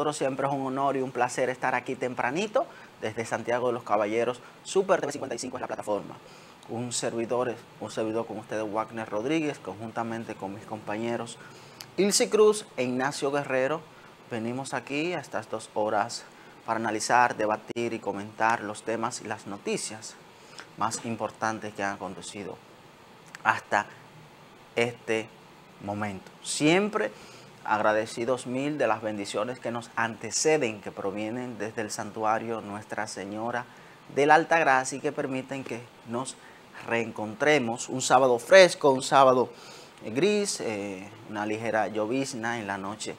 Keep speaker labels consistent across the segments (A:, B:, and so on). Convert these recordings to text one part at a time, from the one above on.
A: nosotros siempre es un honor y un placer estar aquí tempranito desde Santiago de los Caballeros. Super TV 55 es la plataforma. Un servidor con ustedes, Wagner Rodríguez, conjuntamente con mis compañeros Ilse Cruz e Ignacio Guerrero. Venimos aquí a estas 2 horas para analizar, debatir y comentar los temas y las noticias más importantes que han acontecido hasta este momento. Siempre agradecidos mil de las bendiciones que nos anteceden, que provienen desde el santuario Nuestra Señora de la Altagracia y que permiten que nos reencontremos un sábado fresco, un sábado gris, una ligera llovizna en la noche,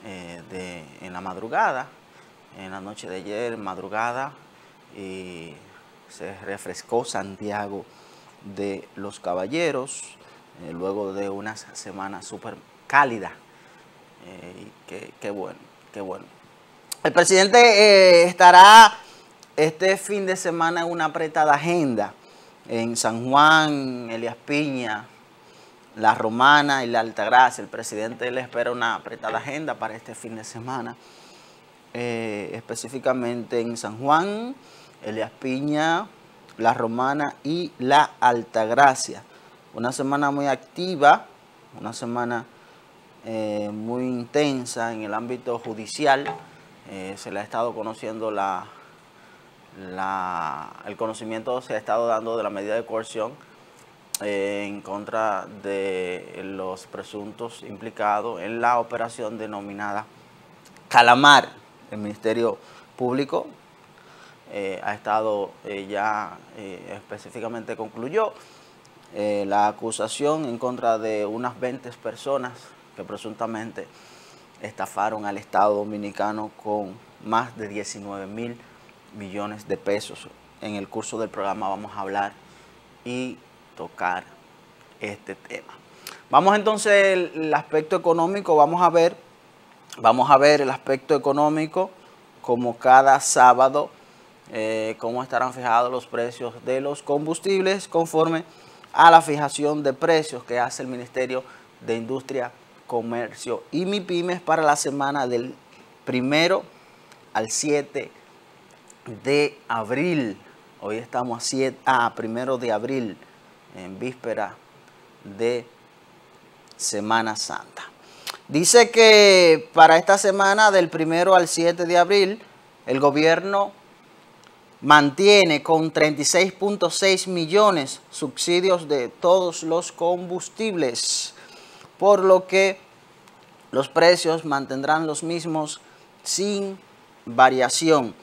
A: en la madrugada, en la noche de ayer, madrugada, y se refrescó Santiago de los Caballeros, luego de una semana súper cálida. Qué bueno, qué bueno. El presidente estará este fin de semana en una apretada agenda en San Juan, Elías Piña, La Romana y La Altagracia. El presidente le espera una apretada agenda para este fin de semana, específicamente en San Juan, Elías Piña, La Romana y La Altagracia. Una semana muy activa, una semana muy intensa en el ámbito judicial. Se le ha estado conociendo el conocimiento se ha estado dando de la medida de coerción en contra de los presuntos implicados en la operación denominada Calamar. El Ministerio Público ha estado específicamente concluyó la acusación en contra de unas 20 personas que presuntamente estafaron al Estado Dominicano con más de 19.000 millones de pesos. En el curso del programa vamos a hablar y tocar este tema. Vamos entonces el aspecto económico, vamos a ver el aspecto económico como cada sábado, cómo estarán fijados los precios de los combustibles conforme a la fijación de precios que hace el Ministerio de Industria, Comercio y MIPYMES para la semana del 1 al 7 de abril. Hoy estamos a 1 de abril, en víspera de Semana Santa. Dice que para esta semana del 1 al 7 de abril, el gobierno mantiene con 36.6 millones subsidios de todos los combustibles, por lo que los precios mantendrán los mismos sin variación.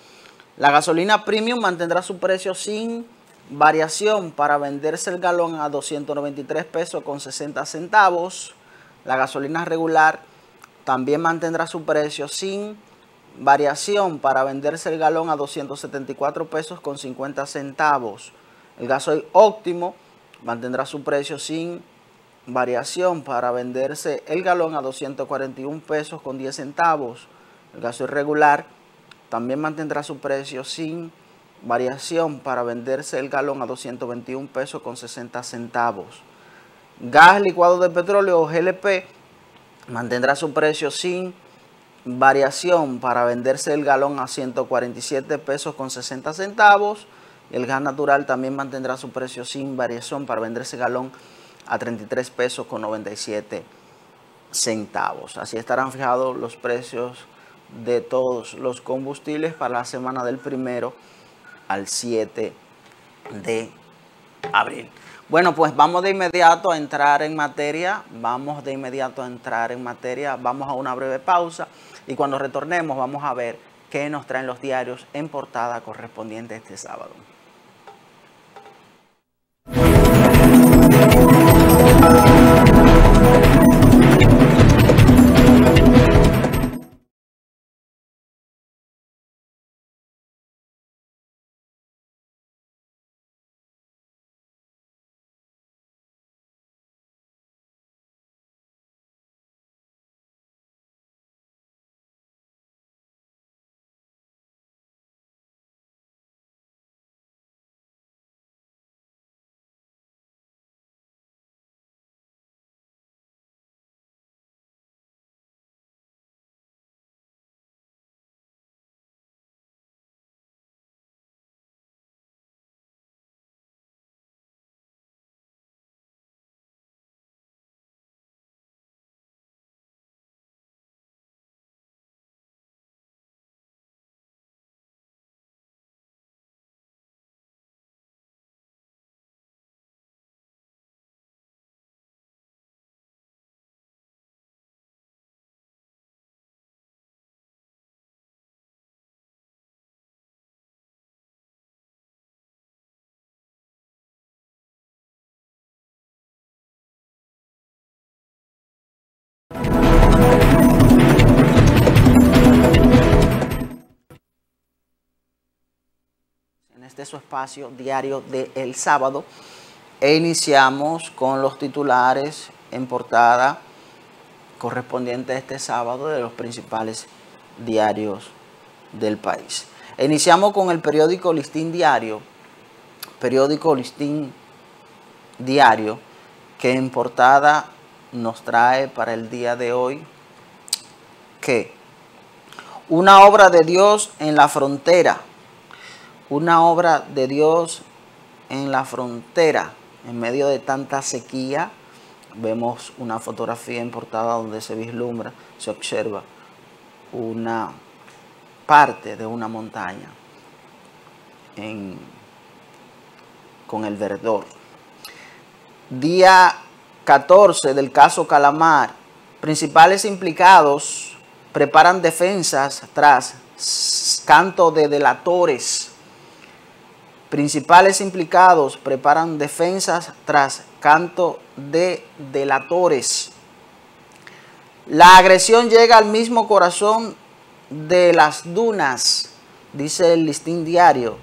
A: La gasolina premium mantendrá su precio sin variación para venderse el galón a 293 pesos con 60 centavos. La gasolina regular también mantendrá su precio sin variación para venderse el galón a 274 pesos con 50 centavos. El gasoil óptimo mantendrá su precio sin variación para venderse el galón a 241 pesos con 10 centavos. El gasoil regular también mantendrá su precio sin variación para venderse el galón a 221 pesos con 60 centavos. Gas licuado de petróleo o GLP mantendrá su precio sin variación para venderse el galón a 147 pesos con 60 centavos. El gas natural también mantendrá su precio sin variación para venderse el galón a 33 pesos con 97 centavos. Así estarán fijados los precios de todos los combustibles para la semana del 1 al 7 de abril. Bueno, pues vamos de inmediato a entrar en materia. Vamos a una breve pausa y cuando retornemos vamos a ver qué nos traen los diarios en portada correspondiente este sábado. este su espacio diario del sábado e iniciamos con los titulares en portada correspondientes a este sábado de los principales diarios del país. Iniciamos con el periódico Listín Diario, que en portada nos trae para el día de hoy que una obra de Dios en la frontera, una obra de Dios en la frontera, en medio de tanta sequía. Vemos una fotografía en portada donde se vislumbra, se observa una parte de una montaña con el verdor. Día 14 del caso Calamar. Principales implicados preparan defensas tras canto de delatores. Principales implicados preparan defensas tras canto de delatores. La agresión llega al mismo corazón de las dunas, dice el Listín Diario.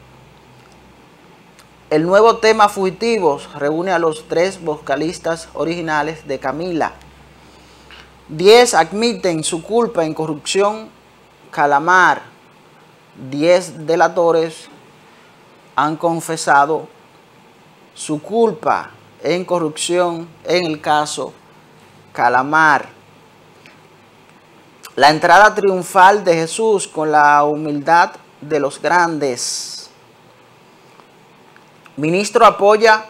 A: El nuevo tema fugitivos reúne a los 3 vocalistas originales de Camila. 10 admiten su culpa en corrupción Calamar. 10 delatores han confesado su culpa en corrupción en el caso Calamar. La entrada triunfal de Jesús con la humildad de los grandes. Ministro apoya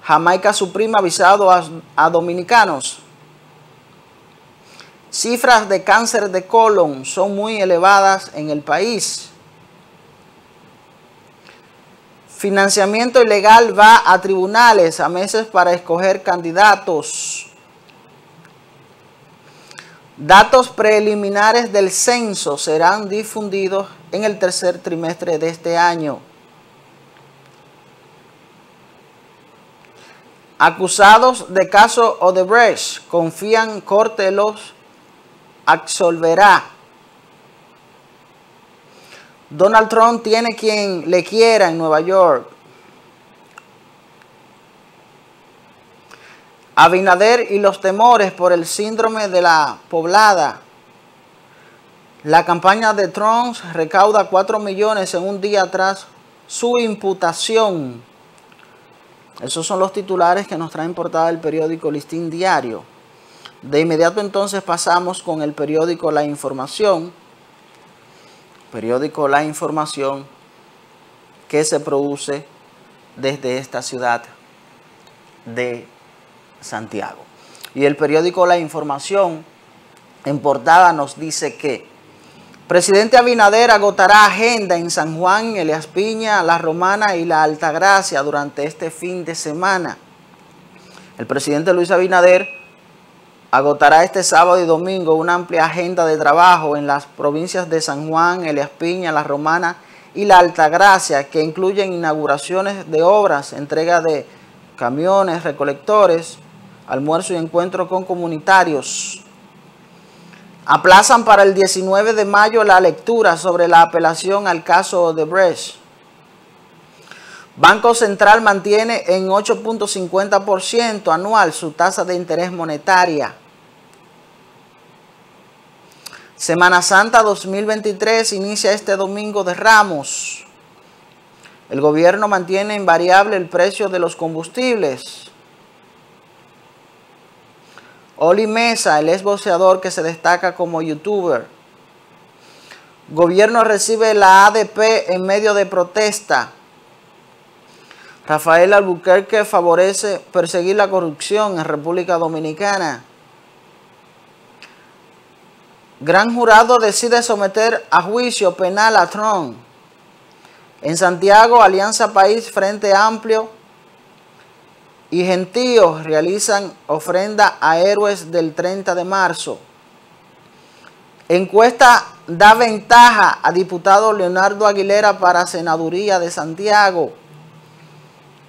A: Jamaica suprime avisado a dominicanos. Cifras de cáncer de colon son muy elevadas en el país. Financiamiento ilegal va a tribunales a meses para escoger candidatos. Datos preliminares del censo serán difundidos en el tercer trimestre de este año. Acusados de caso Odebrecht confían corte los absolverá. Donald Trump tiene quien le quiera en Nueva York. Abinader y los temores por el síndrome de la poblada. La campaña de Trump recauda 4 millones en un día tras su imputación. Esos son los titulares que nos traen portada el periódico Listín Diario. De inmediato entonces pasamos con el periódico La Información. Periódico La Información que se produce desde esta ciudad de Santiago. Y el periódico La Información en portada nos dice que presidente Abinader agotará agenda en San Juan, Elías Piña, La Romana y La Altagracia durante este fin de semana. El presidente Luis Abinader agotará este sábado y domingo una amplia agenda de trabajo en las provincias de San Juan, Elías Piña, La Romana y La Altagracia, que incluyen inauguraciones de obras, entrega de camiones, recolectores, almuerzo y encuentro con comunitarios. Aplazan para el 19 de mayo la lectura sobre la apelación al caso Odebrecht. Banco Central mantiene en 8.50% anual su tasa de interés monetaria. Semana Santa 2023 inicia este domingo de Ramos. El gobierno mantiene invariable el precio de los combustibles. Oli Mesa, el exboxeador que se destaca como youtuber. Gobierno recibe la ADP en medio de protesta. Rafael Albuquerque favorece perseguir la corrupción en República Dominicana. Gran jurado decide someter a juicio penal a Trump. En Santiago, Alianza País, Frente Amplio y Gentío realizan ofrenda a héroes del 30 de marzo. Encuesta da ventaja a diputado Leonardo Aguilera para senaduría de Santiago.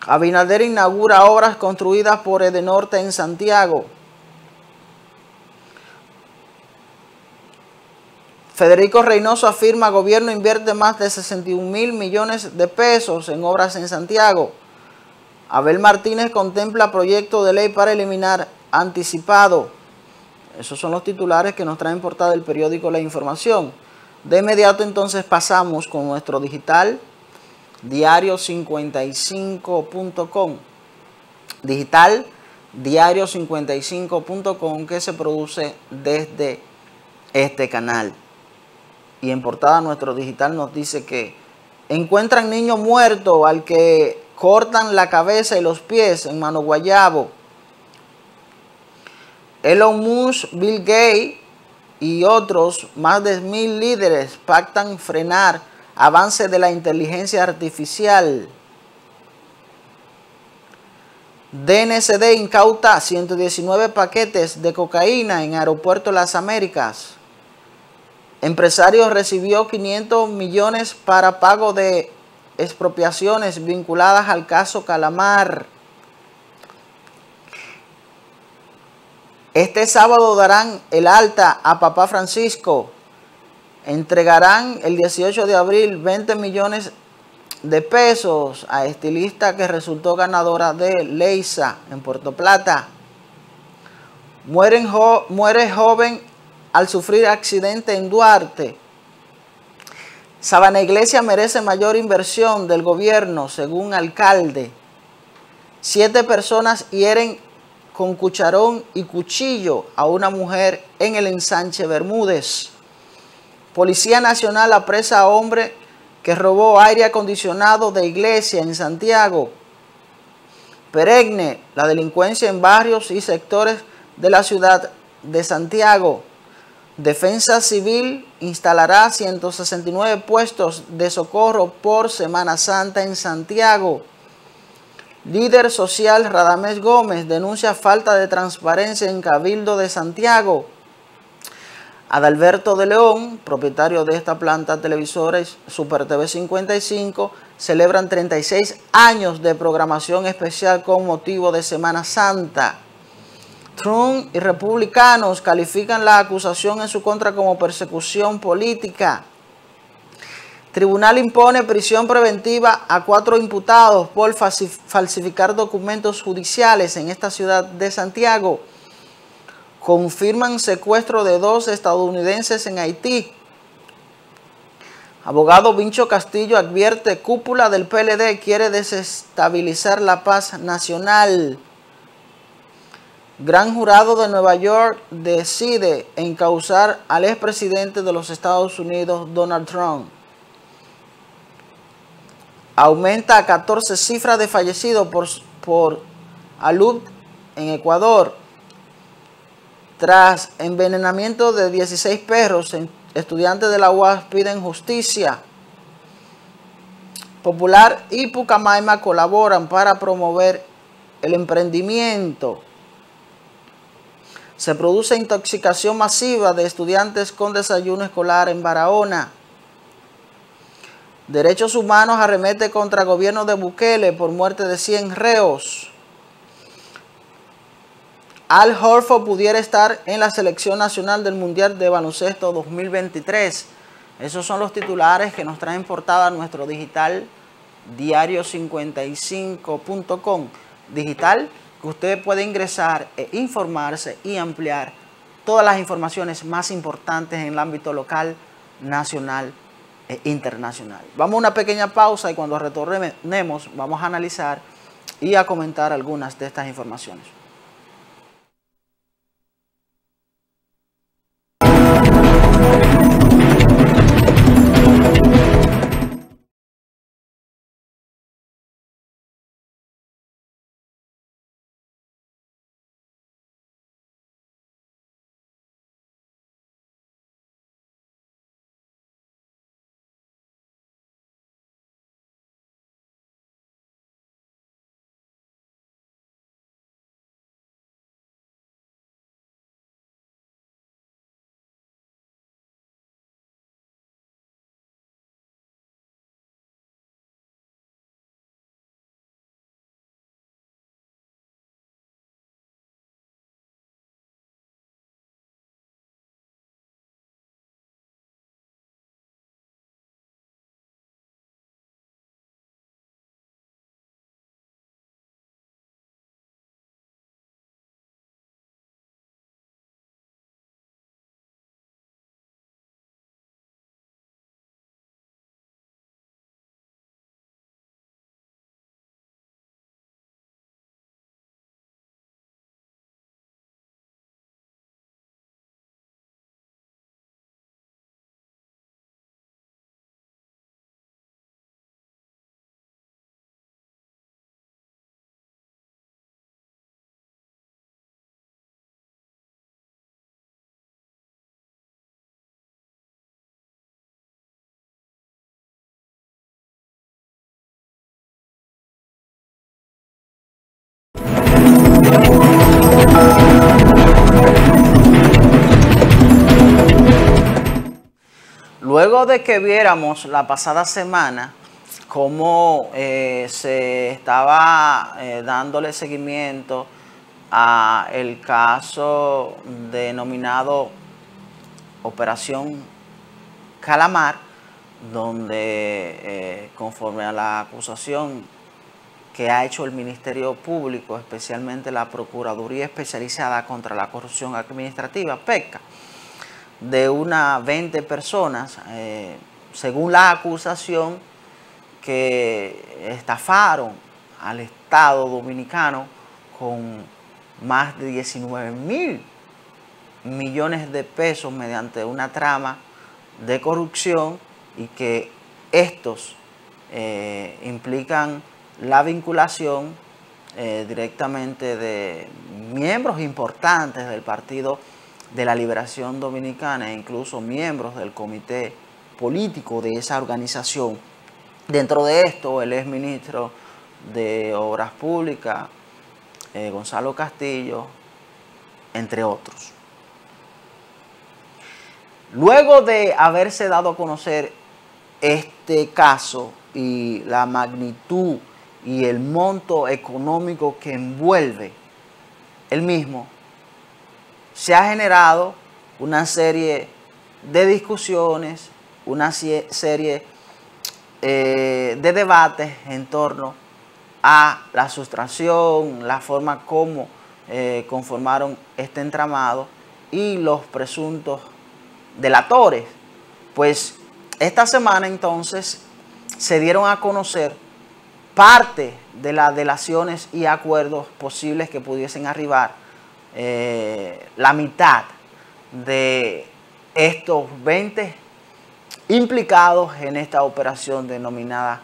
A: Abinader inaugura obras construidas por Edenorte en Santiago. Federico Reynoso afirma gobierno invierte más de 61.000 millones de pesos en obras en Santiago. Abel Martínez contempla proyecto de ley para eliminar anticipado. Esos son los titulares que nos traen portada el periódico La Información. De inmediato entonces pasamos con nuestro digital diario55.com. Digital diario55.com, que se produce desde este canal. Y en portada nuestro digital nos dice que encuentran niño muerto al que cortan la cabeza y los pies en Mano Guayabo. Elon Musk, Bill Gates y otros más de 1.000 líderes pactan frenar avance de la inteligencia artificial. DNCD incauta 119 paquetes de cocaína en Aeropuerto Las Américas. Empresario recibió 500 millones para pago de expropiaciones vinculadas al caso Calamar. Este sábado darán el alta a Papa Francisco. Entregarán el 18 de abril 20 millones de pesos a estilista que resultó ganadora de Leisa en Puerto Plata. Muere joven al sufrir accidente en Duarte. Sabana Iglesia merece mayor inversión del gobierno, según alcalde. 7 personas hieren con cucharón y cuchillo a una mujer en el ensanche Bermúdez. Policía Nacional apresa a hombre que robó aire acondicionado de iglesia en Santiago. Peregne la delincuencia en barrios y sectores de la ciudad de Santiago. Defensa Civil instalará 169 puestos de socorro por Semana Santa en Santiago. Líder social Radamés Gómez denuncia falta de transparencia en Cabildo de Santiago. Adalberto de León, propietario de esta planta televisores Super TV 55, celebran 36 años de programación especial con motivo de Semana Santa. Trump y republicanos califican la acusación en su contra como persecución política. Tribunal impone prisión preventiva a 4 imputados por falsificar documentos judiciales en esta ciudad de Santiago. Confirman secuestro de 2 estadounidenses en Haití. Abogado Vincho Castillo advierte cúpula del PLD quiere desestabilizar la paz nacional. Gran jurado de Nueva York decide encausar al expresidente de los Estados Unidos, Donald Trump. Aumenta a 14 cifras de fallecidos por alud en Ecuador. Tras envenenamiento de 16 perros, estudiantes de la UAS piden justicia. Popular y Pucamaima colaboran para promover el emprendimiento. Se produce intoxicación masiva de estudiantes con desayuno escolar en Barahona. Derechos Humanos arremete contra el gobierno de Bukele por muerte de 100 reos. Al Horford pudiera estar en la selección nacional del Mundial de Baloncesto 2023. Esos son los titulares que nos traen portada nuestro digital diario55.com. Digital que usted puede ingresar e informarse y ampliar todas las informaciones más importantes en el ámbito local, nacional e internacional. Vamos a una pequeña pausa y cuando retornemos vamos a analizar y a comentar algunas de estas informaciones. luego de que viéramos la pasada semana cómo se estaba dándole seguimiento a el caso denominado Operación Calamar, donde conforme a la acusación que ha hecho el Ministerio Público, especialmente la Procuraduría Especializada contra la Corrupción Administrativa, PECA, de unas 20 personas, según la acusación, que estafaron al Estado Dominicano con más de 19.000 millones de pesos mediante una trama de corrupción, y que estos implican la vinculación directamente de miembros importantes del Partido de la Liberación Dominicana e incluso miembros del comité político de esa organización. Dentro de esto, el exministro de Obras Públicas, Gonzalo Castillo, entre otros. Luego de haberse dado a conocer este caso y la magnitud y el monto económico que envuelve el mismo, se ha generado una serie de discusiones, una serie de debates en torno a la sustracción, la forma como conformaron este entramado y los presuntos delatores. Pues esta semana entonces se dieron a conocer parte de las delaciones y acuerdos posibles que pudiesen arribar la mitad de estos 20 implicados en esta operación denominada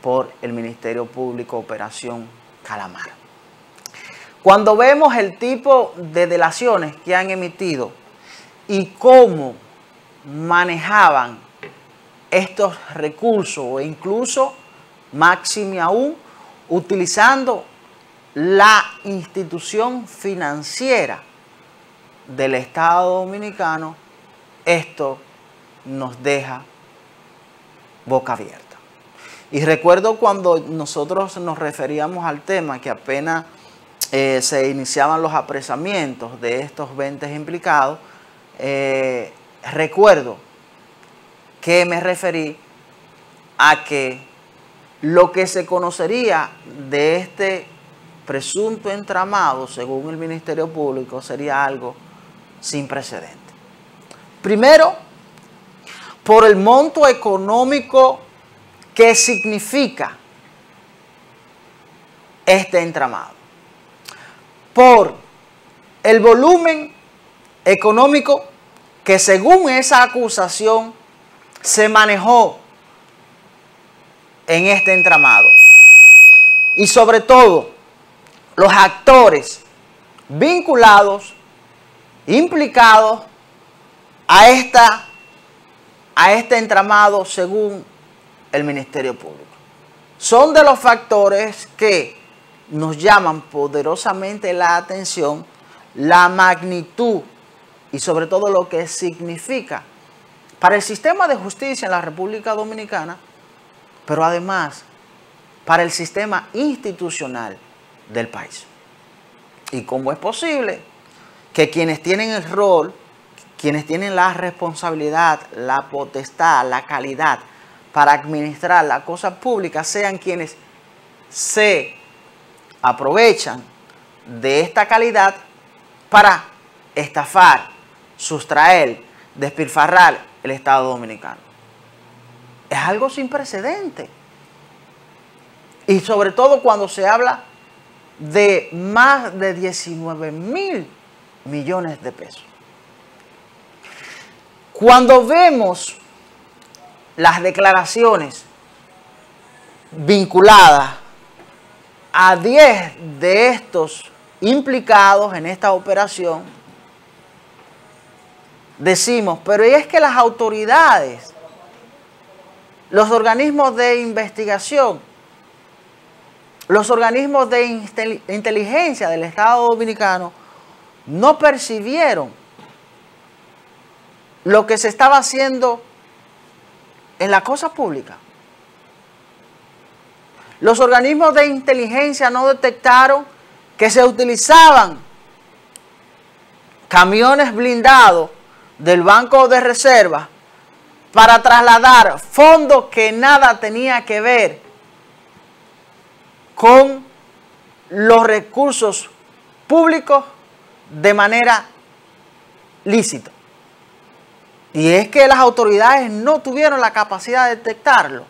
A: por el Ministerio Público Operación Calamar. Cuando vemos el tipo de delaciones que han emitido y cómo manejaban estos recursos, o incluso máxime aún utilizando la institución financiera del Estado Dominicano, esto nos deja boca abierta. Y recuerdo cuando nosotros nos referíamos al tema, que apenas se iniciaban los apresamientos de estos 20 implicados, recuerdo que me referí a que lo que se conocería de este presunto entramado, según el Ministerio Público, sería algo sin precedente. Primero, por el monto económico que significa este entramado, por el volumen económico que, según esa acusación, se manejó en este entramado, y sobre todo los actores vinculados, implicados a este entramado según el Ministerio Público. Son de los factores que nos llaman poderosamente la atención, la magnitud y sobre todo lo que significa para el sistema de justicia en la República Dominicana, pero además para el sistema institucional del país. Y cómo es posible que quienes tienen el rol, quienes tienen la responsabilidad, la potestad, la calidad para administrar la cosa pública, sean quienes se aprovechan de esta calidad para estafar, sustraer, despilfarrar el Estado Dominicano. Es algo sin precedente. Y sobre todo cuando se habla de más de 19.000 millones de pesos. Cuando vemos las declaraciones vinculadas a 10 de estos implicados en esta operación, decimos, pero es que las autoridades, los organismos de investigación, los organismos de inteligencia del Estado Dominicano no percibieron lo que se estaba haciendo en la cosa pública. Los organismos de inteligencia no detectaron que se utilizaban camiones blindados del Banco de Reserva para trasladar fondos que nada tenía que ver con los recursos públicos de manera lícita. Y es que las autoridades no tuvieron la capacidad de detectarlo.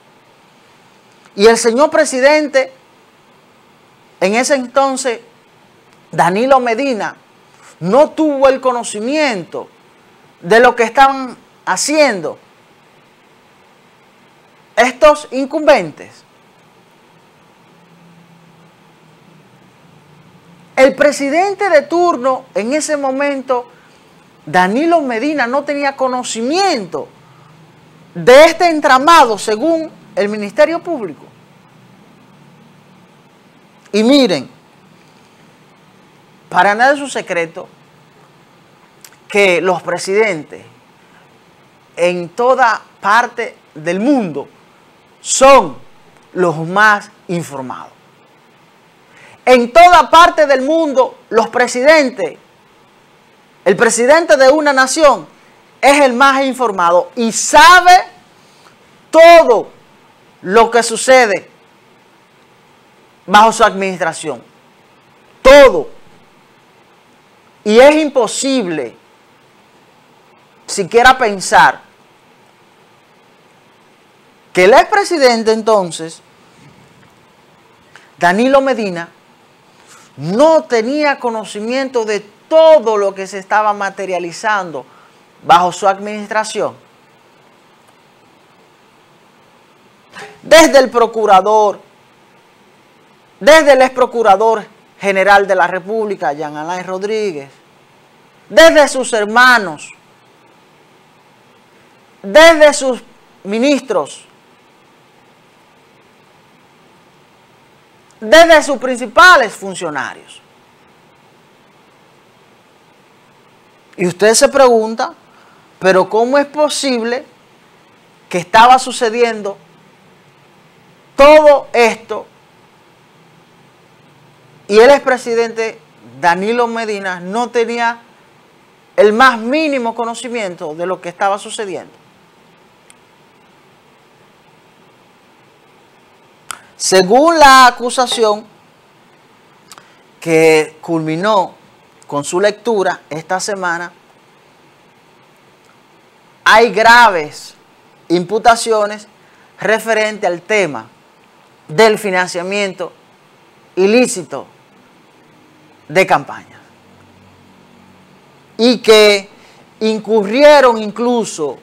A: Y el señor presidente, en ese entonces, Danilo Medina, no tuvo el conocimiento de lo que estaban haciendo estos incumbentes. El presidente de turno en ese momento, Danilo Medina, no tenía conocimiento de este entramado según el Ministerio Público. Y miren, para nada es un secreto que los presidentes en toda parte del mundo son los más informados. En toda parte del mundo los presidentes, el presidente de una nación es el más informado y sabe todo lo que sucede bajo su administración. Todo. Y es imposible siquiera pensar que el expresidente entonces, Danilo Medina, no tenía conocimiento de todo lo que se estaba materializando bajo su administración. Desde el procurador, desde el ex procurador general de la República, Jean Alain Rodríguez, desde sus hermanos, desde sus ministros, desde sus principales funcionarios. Y usted se pregunta, pero ¿cómo es posible que estaba sucediendo todo esto y el expresidente Danilo Medina no tenía el más mínimo conocimiento de lo que estaba sucediendo? Según la acusación que culminó con su lectura esta semana, hay graves imputaciones referente al tema del financiamiento ilícito de campañas y que incurrieron incluso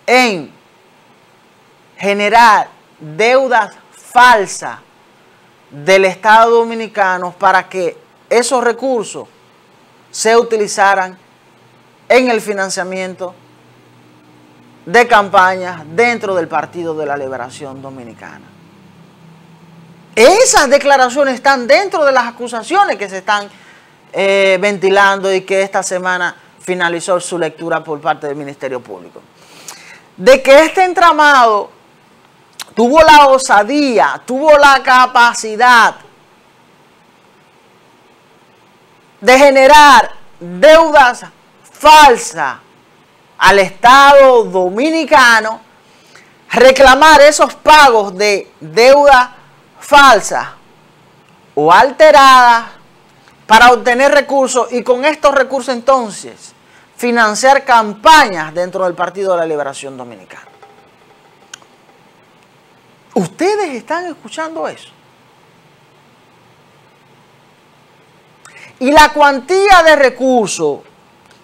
A: en generar deudas falsas del Estado Dominicano para que esos recursos se utilizaran en el financiamiento de campañas dentro del Partido de la Liberación Dominicana. Esas declaraciones están dentro de las acusaciones que se están ventilando y que esta semana finalizó su lectura por parte del Ministerio Público. De que este entramado tuvo la osadía, tuvo la capacidad de generar deudas falsas al Estado Dominicano, reclamar esos pagos de deuda falsa o alteradas para obtener recursos y con estos recursos entonces financiar campañas dentro del Partido de la Liberación Dominicana. ¿Ustedes están escuchando eso? Y la cuantía de recursos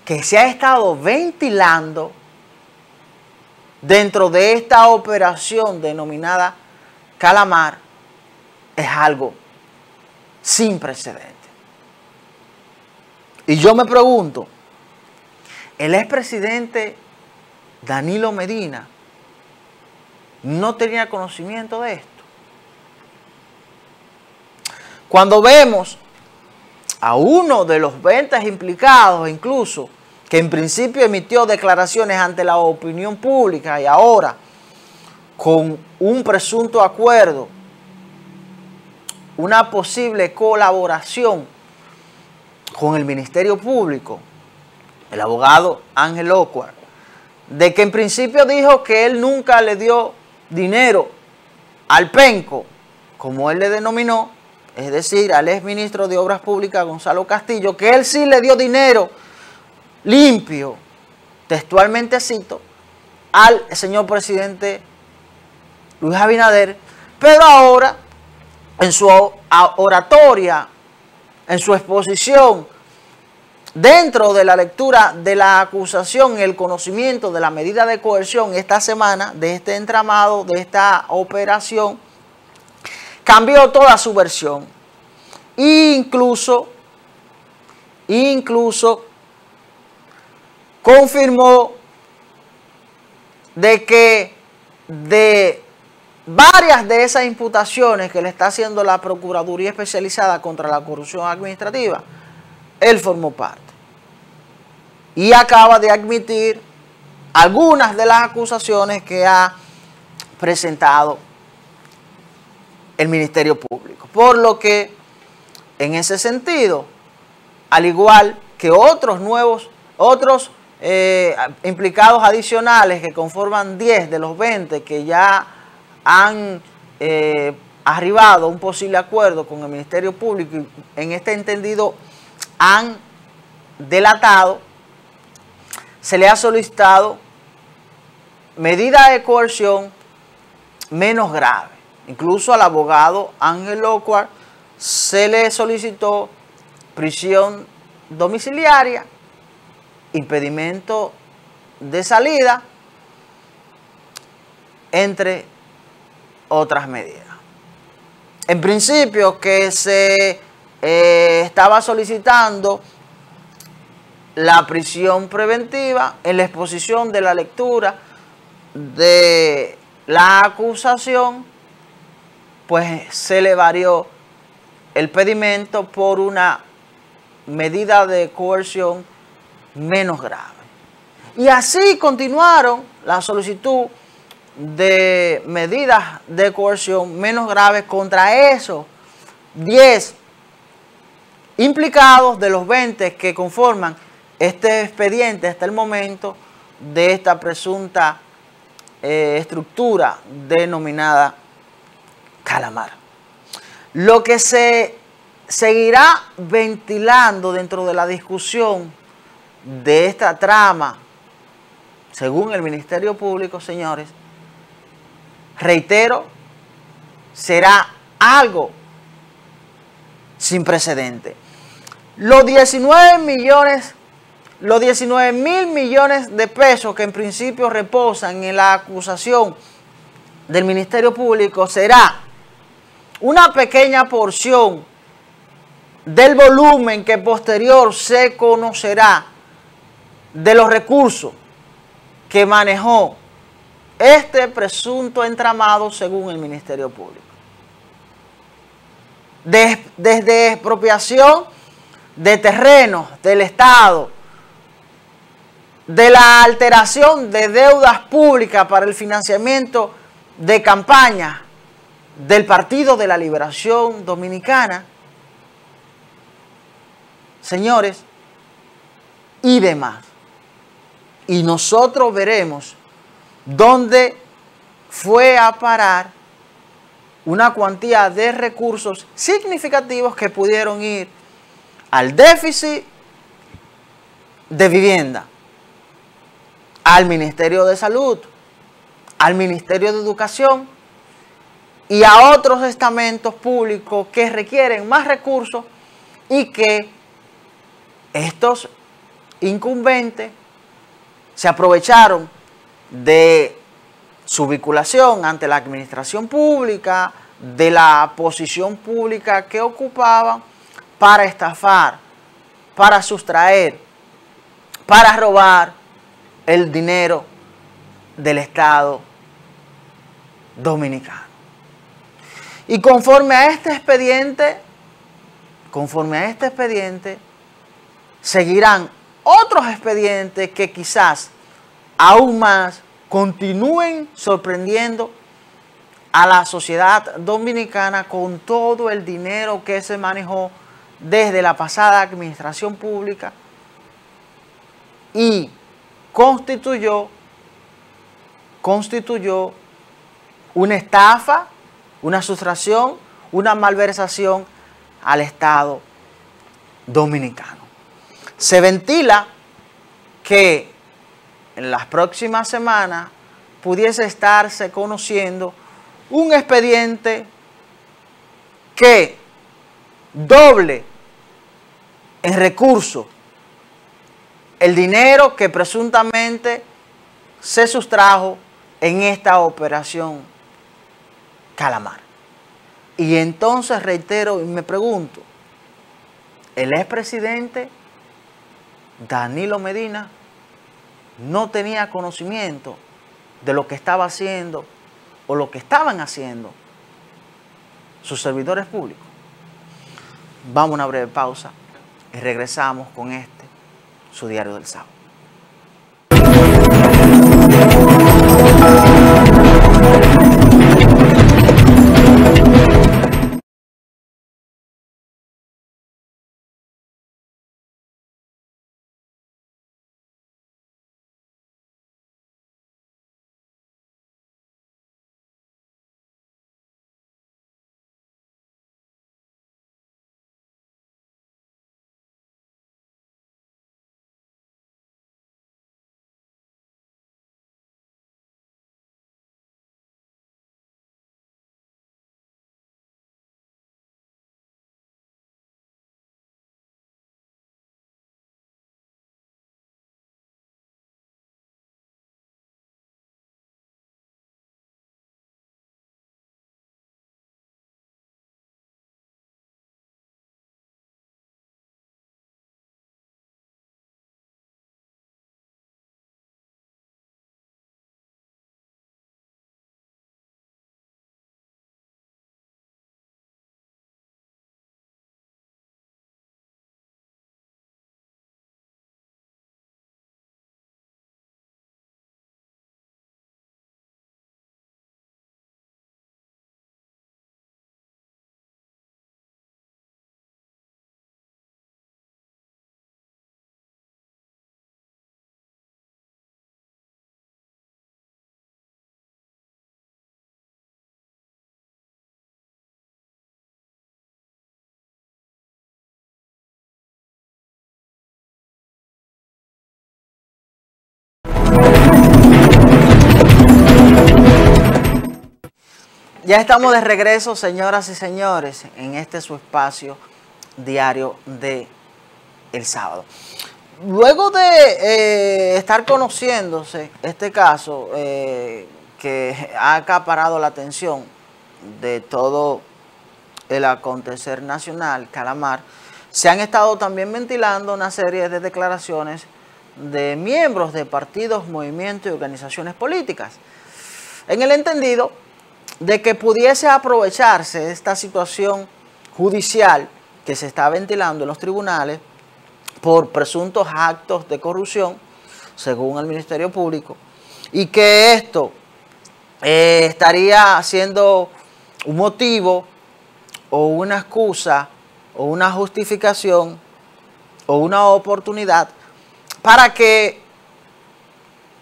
A: que se ha estado ventilando dentro de esta operación denominada Calamar es algo sin precedentes. Y yo me pregunto, el expresidente Danilo Medina no tenía conocimiento de esto. Cuando vemos a uno de los 20 implicados, incluso que en principio emitió declaraciones ante la opinión pública y ahora con un presunto acuerdo, una posible colaboración con el Ministerio Público, el abogado Ángel Ocuar, de que en principio dijo que él nunca le dio dinero al penco, como él le denominó, es decir, al exministro de Obras Públicas Gonzalo Castillo, que él sí le dio dinero limpio, textualmente cito, al señor presidente Luis Abinader, pero ahora en su oratoria, en su exposición, dentro de la lectura de la acusación y el conocimiento de la medida de coerción esta semana, de este entramado, de esta operación, cambió toda su versión. Incluso confirmó de que de varias de esas imputaciones que le está haciendo la Procuraduría Especializada contra la Corrupción Administrativa, él formó parte. Y acaba de admitir algunas de las acusaciones que ha presentado el Ministerio Público. Por lo que, en ese sentido, al igual que otros implicados adicionales que conforman 10 de los 20 que ya han arribado a un posible acuerdo con el Ministerio Público y en este entendido han delatado, se le ha solicitado medida de coerción menos grave. Incluso al abogado Ángel Ocuar se le solicitó prisión domiciliaria, impedimento de salida, entre otras medidas. En principio que se estaba solicitando la prisión preventiva en la exposición de la lectura de la acusación, pues se le varió el pedimento por una medida de coerción menos grave. Y así continuaron la solicitud de medidas de coerción menos graves contra esos 10 implicados de los 20 que conforman este expediente hasta el momento de esta presunta estructura denominada Calamar. Lo que se seguirá ventilando dentro de la discusión de esta trama, según el Ministerio Público, señores, reitero, será algo sin precedente. Los 19 mil millones de pesos que en principio reposan en la acusación del Ministerio Público será una pequeña porción del volumen que posterior se conocerá de los recursos que manejó este presunto entramado según el Ministerio Público. Desde expropiación de terrenos del Estado, de la alteración de deudas públicas para el financiamiento de campaña del Partido de la Liberación Dominicana, señores, y demás. Y nosotros veremos dónde fue a parar una cuantía de recursos significativos que pudieron ir al déficit de vivienda, al Ministerio de Salud, al Ministerio de Educación y a otros estamentos públicos que requieren más recursos y que estos incumbentes se aprovecharon de su vinculación ante la administración pública, de la posición pública que ocupaban para estafar, para sustraer, para robar el dinero del Estado dominicano. Y conforme a este expediente, seguirán otros expedientes que quizás aún más continúen sorprendiendo a la sociedad dominicana con todo el dinero que se manejó desde la pasada administración pública y constituyó una estafa, una sustracción, una malversación al Estado dominicano. Se ventila que en las próximas semanas pudiese estarse conociendo un expediente que doble en recursos el dinero que presuntamente se sustrajo en esta operación Calamar. Y entonces reitero y me pregunto, ¿el expresidente Danilo Medina no tenía conocimiento de lo que estaba haciendo o lo que estaban haciendo sus servidores públicos? Vamos a una breve pausa y regresamos con su Diario del Sábado. Ya estamos de regreso, señoras y señores, en su espacio diario de El Sábado. Luego de estar conociéndose este caso que ha acaparado la atención de todo el acontecer nacional, Calamar, se han estado también ventilando una serie de declaraciones de miembros de partidos, movimientos y organizaciones políticas, en el entendido de que pudiese aprovecharse esta situación judicial que se está ventilando en los tribunales por presuntos actos de corrupción, según el Ministerio Público, y que esto estaría siendo un motivo o una excusa o una justificación o una oportunidad para que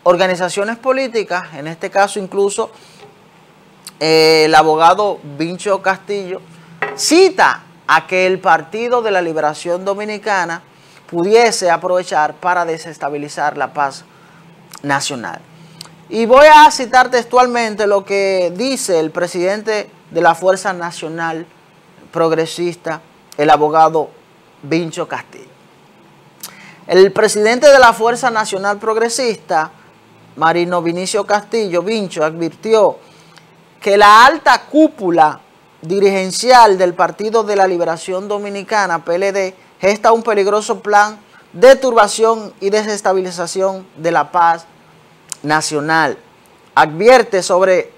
A: organizaciones políticas, en este caso incluso el abogado Vincho Castillo, cita a que el Partido de la Liberación Dominicana pudiese aprovechar para desestabilizar la paz nacional. Y voy a citar textualmente lo que dice el presidente de la Fuerza Nacional Progresista, el abogado Vincho Castillo. El presidente de la Fuerza Nacional Progresista, Marino Vinicio Castillo, Vincho, advirtió que la alta cúpula dirigencial del Partido de la Liberación Dominicana, PLD, gesta un peligroso plan de turbación y desestabilización de la paz nacional. Advierte sobre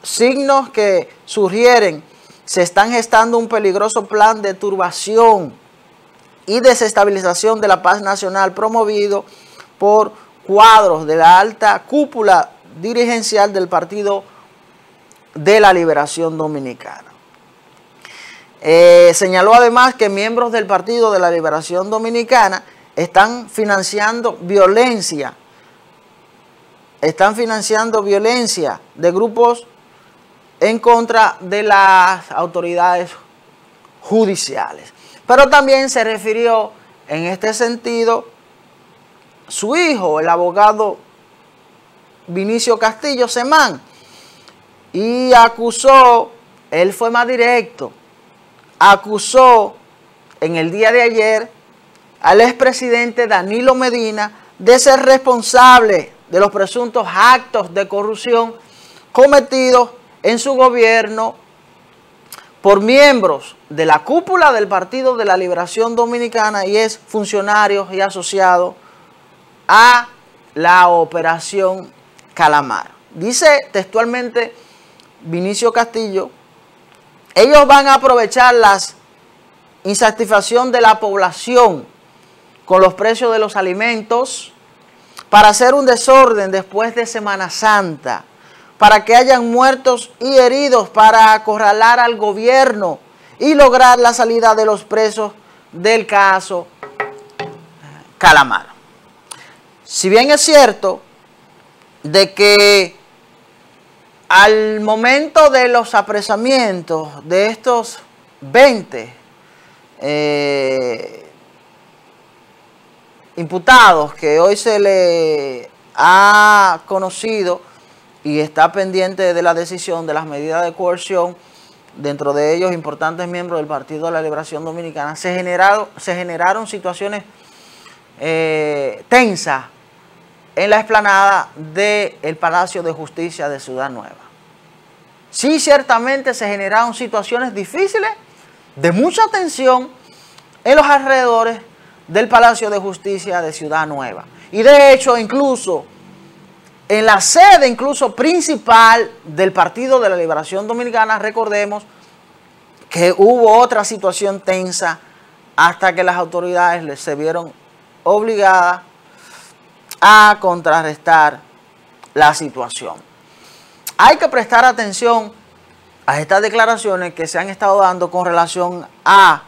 A: signos que sugieren se están gestando un peligroso plan de turbación y desestabilización de la paz nacional promovido por cuadros de la alta cúpula dirigencial del Partido de la Liberación Dominicana. Señaló además que miembros del Partido de la Liberación Dominicana están financiando violencia de grupos en contra de las autoridades judiciales. Pero también se refirió en este sentido su hijo, el abogado Vinicio Castillo Semán, y acusó, él fue más directo, acusó en el día de ayer al expresidente Danilo Medina de ser responsable de los presuntos actos de corrupción cometidos en su gobierno por miembros de la cúpula del Partido de la Liberación Dominicana y es funcionarios y asociados a la Operación Calamar. Dice textualmente Vinicio Castillo: ellos van a aprovechar la insatisfacción de la población con los precios de los alimentos para hacer un desorden después de Semana Santa, para que hayan muertos y heridos, para acorralar al gobierno y lograr la salida de los presos del caso Calamar. Si bien es cierto de que al momento de los apresamientos de estos 20 imputados que hoy se le ha conocido y está pendiente de la decisión de las medidas de coerción, dentro de ellos importantes miembros del Partido de la Liberación Dominicana, se generaron situaciones tensas en la explanada del Palacio de Justicia de Ciudad Nueva. Sí, ciertamente se generaron situaciones difíciles, de mucha tensión en los alrededores del Palacio de Justicia de Ciudad Nueva. Y de hecho, incluso en la sede principal del Partido de la Liberación Dominicana, recordemos que hubo otra situación tensa hasta que las autoridades se vieron obligadas a contrarrestar la situación. Hay que prestar atención a estas declaraciones que se han estado dando con relación a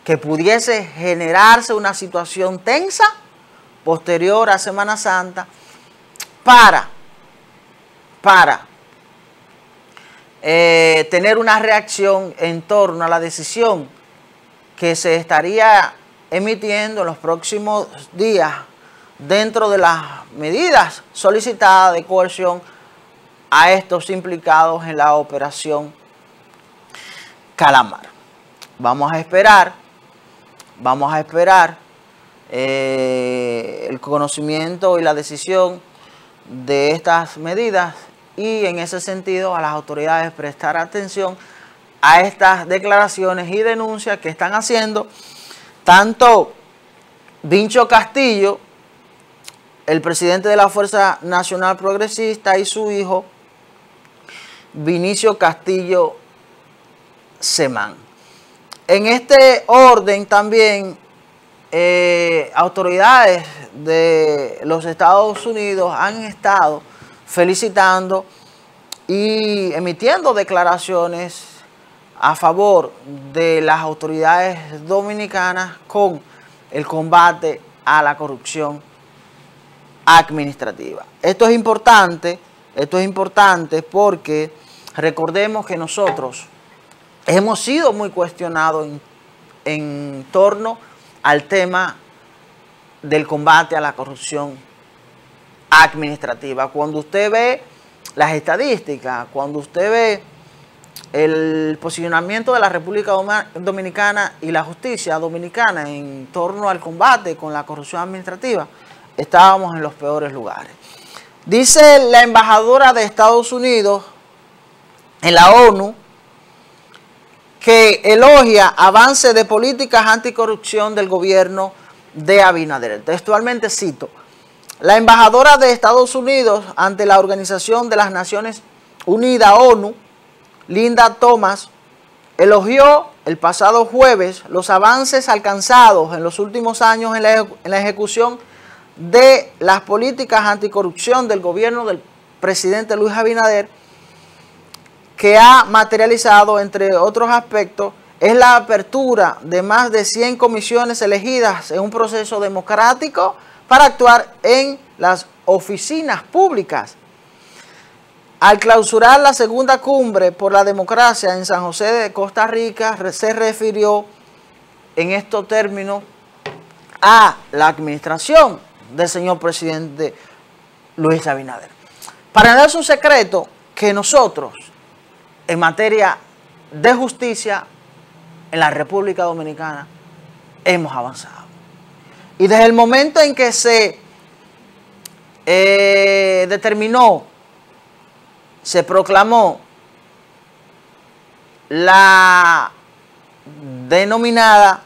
A: que pudiese generarse una situación tensa posterior a Semana Santa para tener una reacción en torno a la decisión que se estaría emitiendo en los próximos días dentro de las medidas solicitadas de coerción a estos implicados en la Operación Calamar. Vamos a esperar el conocimiento y la decisión de estas medidas y en ese sentido a las autoridades prestar atención a estas declaraciones y denuncias que están haciendo tanto Vincho Castillo, el presidente de la Fuerza Nacional Progresista, y su hijo Vinicio Castillo Semán. En este orden también autoridades de los Estados Unidos han estado felicitando y emitiendo declaraciones a favor de las autoridades dominicanas con el combate a la corrupción administrativa. Esto es importante porque recordemos que nosotros hemos sido muy cuestionados en torno al tema del combate a la corrupción administrativa. Cuando usted ve las estadísticas, cuando usted ve el posicionamiento de la República Dominicana y la justicia dominicana en torno al combate con la corrupción administrativa, estábamos en los peores lugares. Dice la embajadora de Estados Unidos en la ONU que elogia avance de políticas anticorrupción del gobierno de Abinader. Textualmente cito: la embajadora de Estados Unidos ante la Organización de las Naciones Unidas, ONU, Linda Thomas, elogió el pasado jueves los avances alcanzados en los últimos años en la ejecución de las políticas anticorrupción del gobierno del presidente Luis Abinader, que ha materializado, entre otros aspectos, es la apertura de más de 100 comisiones elegidas en un proceso democrático para actuar en las oficinas públicas. Al clausurar la segunda cumbre por la democracia en San José de Costa Rica, se refirió en estos términos a la administración del señor presidente Luis Abinader. Para nada es un secreto que nosotros, en materia de justicia en la República Dominicana, hemos avanzado. Y desde el momento en que se determinó, se proclamó la denominada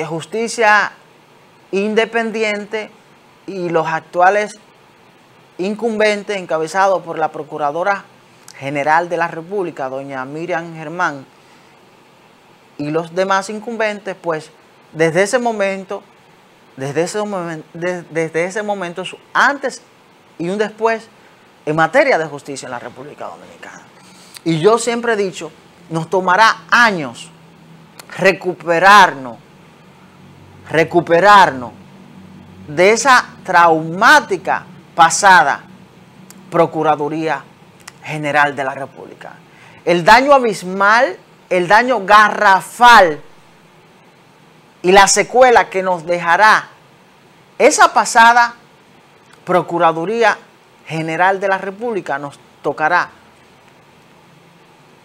A: justicia independiente, y los actuales incumbentes encabezados por la Procuradora General de la República, doña Miriam Germán, y los demás incumbentes, pues desde ese momento, antes y un después en materia de justicia en la República Dominicana. Y yo siempre he dicho, nos tomará años recuperarnos de esa traumática pasada Procuraduría General de la República. El daño abismal, el daño garrafal y la secuela que nos dejará esa pasada Procuraduría General de la República nos tocará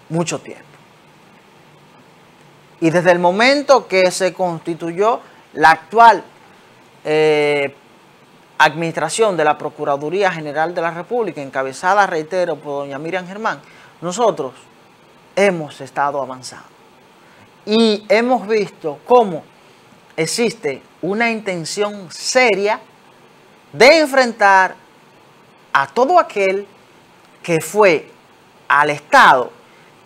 A: mucho tiempo. Y desde el momento que se constituyó la actual administración de la Procuraduría General de la República, encabezada, reitero, por doña Miriam Germán, nosotros hemos estado avanzando. Y hemos visto cómo existe una intención seria de enfrentar a todo aquel que fue al Estado,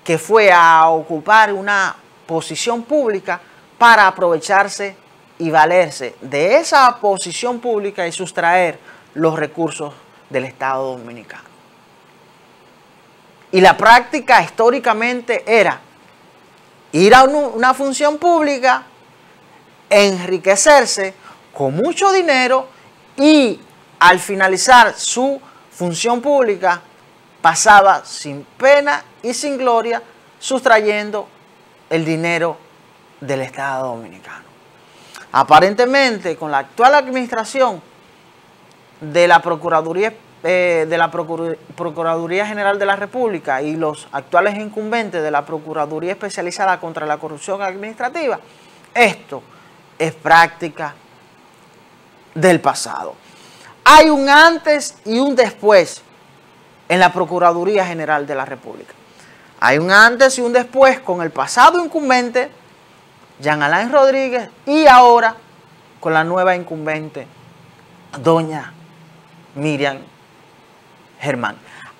A: que fue a ocupar una posición pública para aprovecharse y valerse de esa posición pública y sustraer los recursos del Estado dominicano. Y la práctica históricamente era ir a una función pública, enriquecerse con mucho dinero y al finalizar su función pública pasaba sin pena y sin gloria sustrayendo el dinero del Estado dominicano. Aparentemente, con la actual administración de la Procuraduría General de la República y los actuales incumbentes de la Procuraduría Especializada contra la Corrupción Administrativa, esto es práctica del pasado. Hay un antes y un después en la Procuraduría General de la República. Hay un antes y un después con el pasado incumbente, Jean Alain Rodríguez, y ahora con la nueva incumbente, doña Miriam Germán.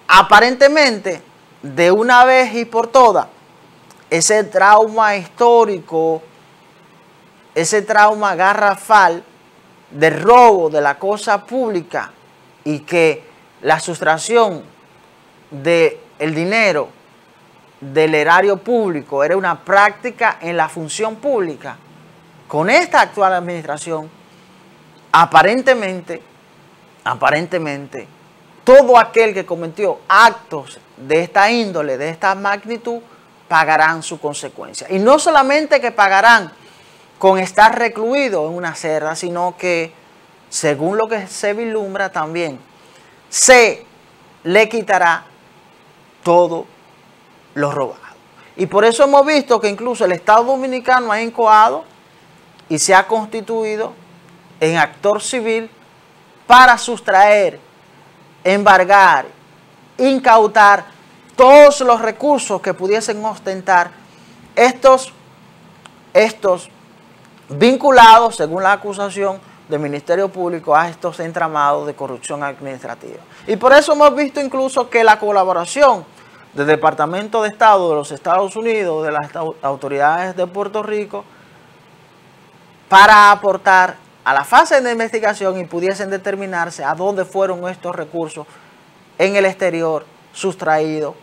A: Aparentemente, de una vez y por todas, ese trauma histórico, ese trauma garrafal de robo de la cosa pública y que la sustracción del dinero del erario público era una práctica en la función pública, con esta actual administración, aparentemente, todo aquel que cometió actos de esta índole, de esta magnitud, pagarán su consecuencia. Y no solamente que pagarán con estar recluido en una celda, sino que, según lo que se vislumbra también, se le quitará todo lo robado. Y por eso hemos visto que incluso el Estado Dominicano ha incoado y se ha constituido en actor civil para sustraer, embargar, incautar todos los recursos que pudiesen ostentar estos vinculados, según la acusación, del Ministerio Público a estos entramados de corrupción administrativa. Y por eso hemos visto incluso que la colaboración del Departamento de Estado de los Estados Unidos, de las autoridades de Puerto Rico, para aportar a la fase de investigación y pudiesen determinarse a dónde fueron estos recursos en el exterior sustraídos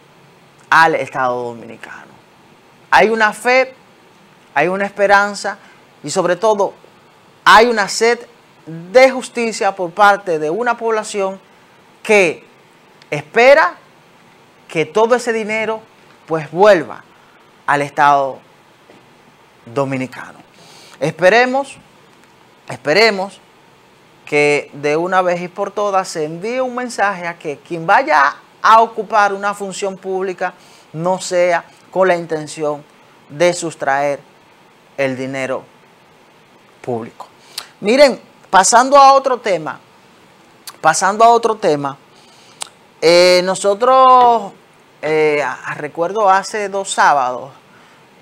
A: al Estado Dominicano. Hay una fe, hay una esperanza y sobre todo hay una sed de justicia por parte de una población que espera que todo ese dinero pues vuelva al Estado Dominicano. Esperemos que de una vez y por todas se envíe un mensaje a que quien vaya a ocupar una función pública no sea con la intención de sustraer el dinero público. Miren, pasando a otro tema, nosotros, recuerdo hace 2 sábados,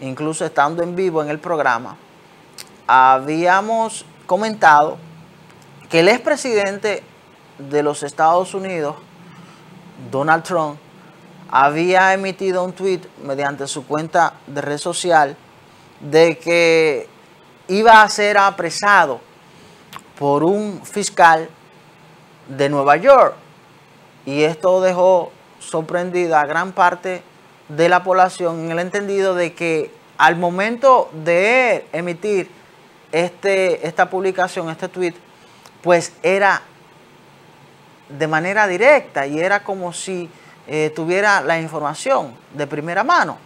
A: incluso estando en vivo en el programa, habíamos comentado que el expresidente de los Estados Unidos, Donald Trump, había emitido un tuit mediante su cuenta de red social de que iba a ser apresado por un fiscal de Nueva York. Y esto dejó sorprendida a gran parte de la población en el entendido de que al momento de emitir esta publicación, este tweet, pues era de manera directa y era como si tuviera la información de primera mano.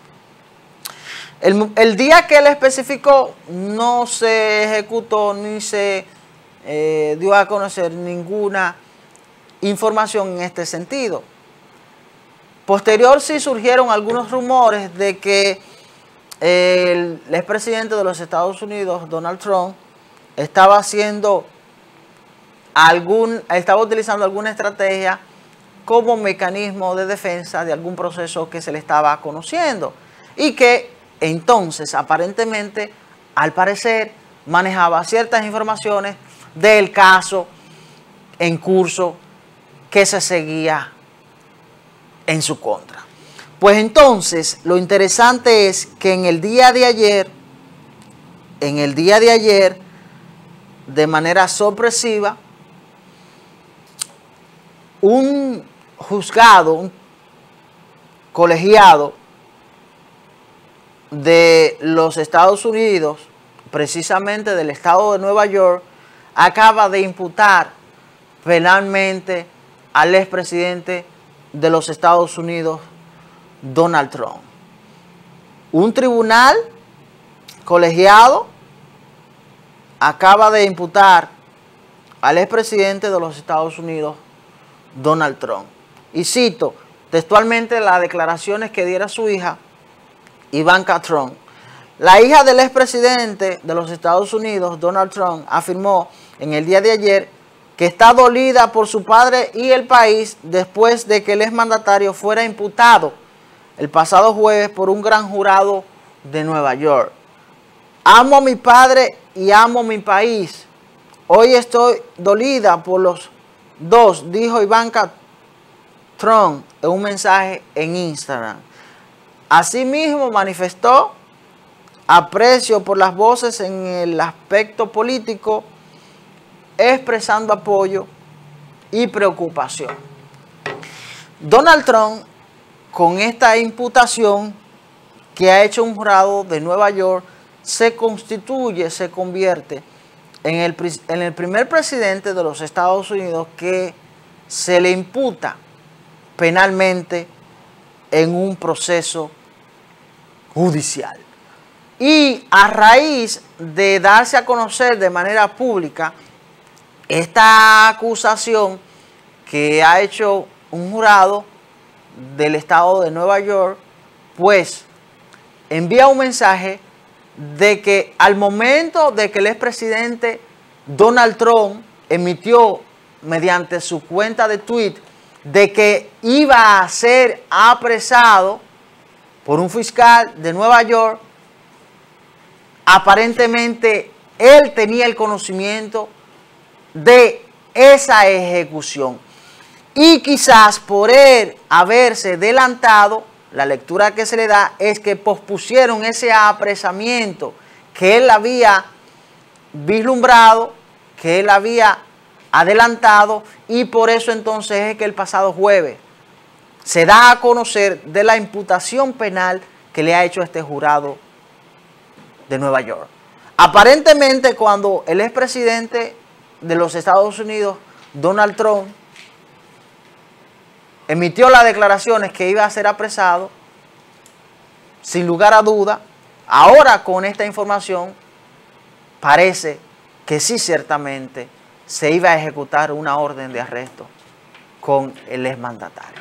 A: El día que él especificó no se ejecutó ni se dio a conocer ninguna información en este sentido. Posterior sí surgieron algunos rumores de que el expresidente de los Estados Unidos, Donald Trump, estaba utilizando alguna estrategia como mecanismo de defensa de algún proceso que se le estaba conociendo y que entonces aparentemente, al parecer, manejaba ciertas informaciones del caso en curso que se seguía en su contra. Pues entonces, lo interesante es que en el día de ayer, de manera sorpresiva, un juzgado, un colegiado de los Estados Unidos, precisamente del estado de Nueva York, acaba de imputar penalmente al expresidente de los Estados Unidos, Donald Trump. Un tribunal colegiado acaba de imputar al expresidente de los Estados Unidos, Donald Trump. Y cito textualmente las declaraciones que diera su hija, Ivanka Trump. La hija del expresidente de los Estados Unidos, Donald Trump, afirmó en el día de ayer que está dolida por su padre y el país después de que el exmandatario fuera imputado el pasado jueves por un gran jurado de Nueva York. Amo a mi padre y amo mi país. Hoy estoy dolida por los dos, dijo Ivanka Trump en un mensaje en Instagram. Asimismo manifestó aprecio por las voces en el aspecto político, expresando apoyo y preocupación. Donald Trump, con esta imputación que ha hecho un jurado de Nueva York, se convierte en el primer presidente de los Estados Unidos que se le imputa penalmente en un proceso judicial. Y a raíz de darse a conocer de manera pública esta acusación que ha hecho un jurado del estado de Nueva York, pues envía un mensaje de que al momento de que el expresidente Donald Trump emitió mediante su cuenta de Twitter de que iba a ser apresado por un fiscal de Nueva York, aparentemente él tenía el conocimiento de esa ejecución. Y quizás por él haberse adelantado, la lectura que se le da es que pospusieron ese apresamiento que él había vislumbrado, que él había adelantado, y por eso entonces es que el pasado jueves se da a conocer de la imputación penal que le ha hecho este jurado de Nueva York. Aparentemente, cuando el expresidente de los Estados Unidos, Donald Trump, emitió las declaraciones que iba a ser apresado, sin lugar a duda, ahora con esta información, parece que sí, ciertamente, se iba a ejecutar una orden de arresto con el exmandatario.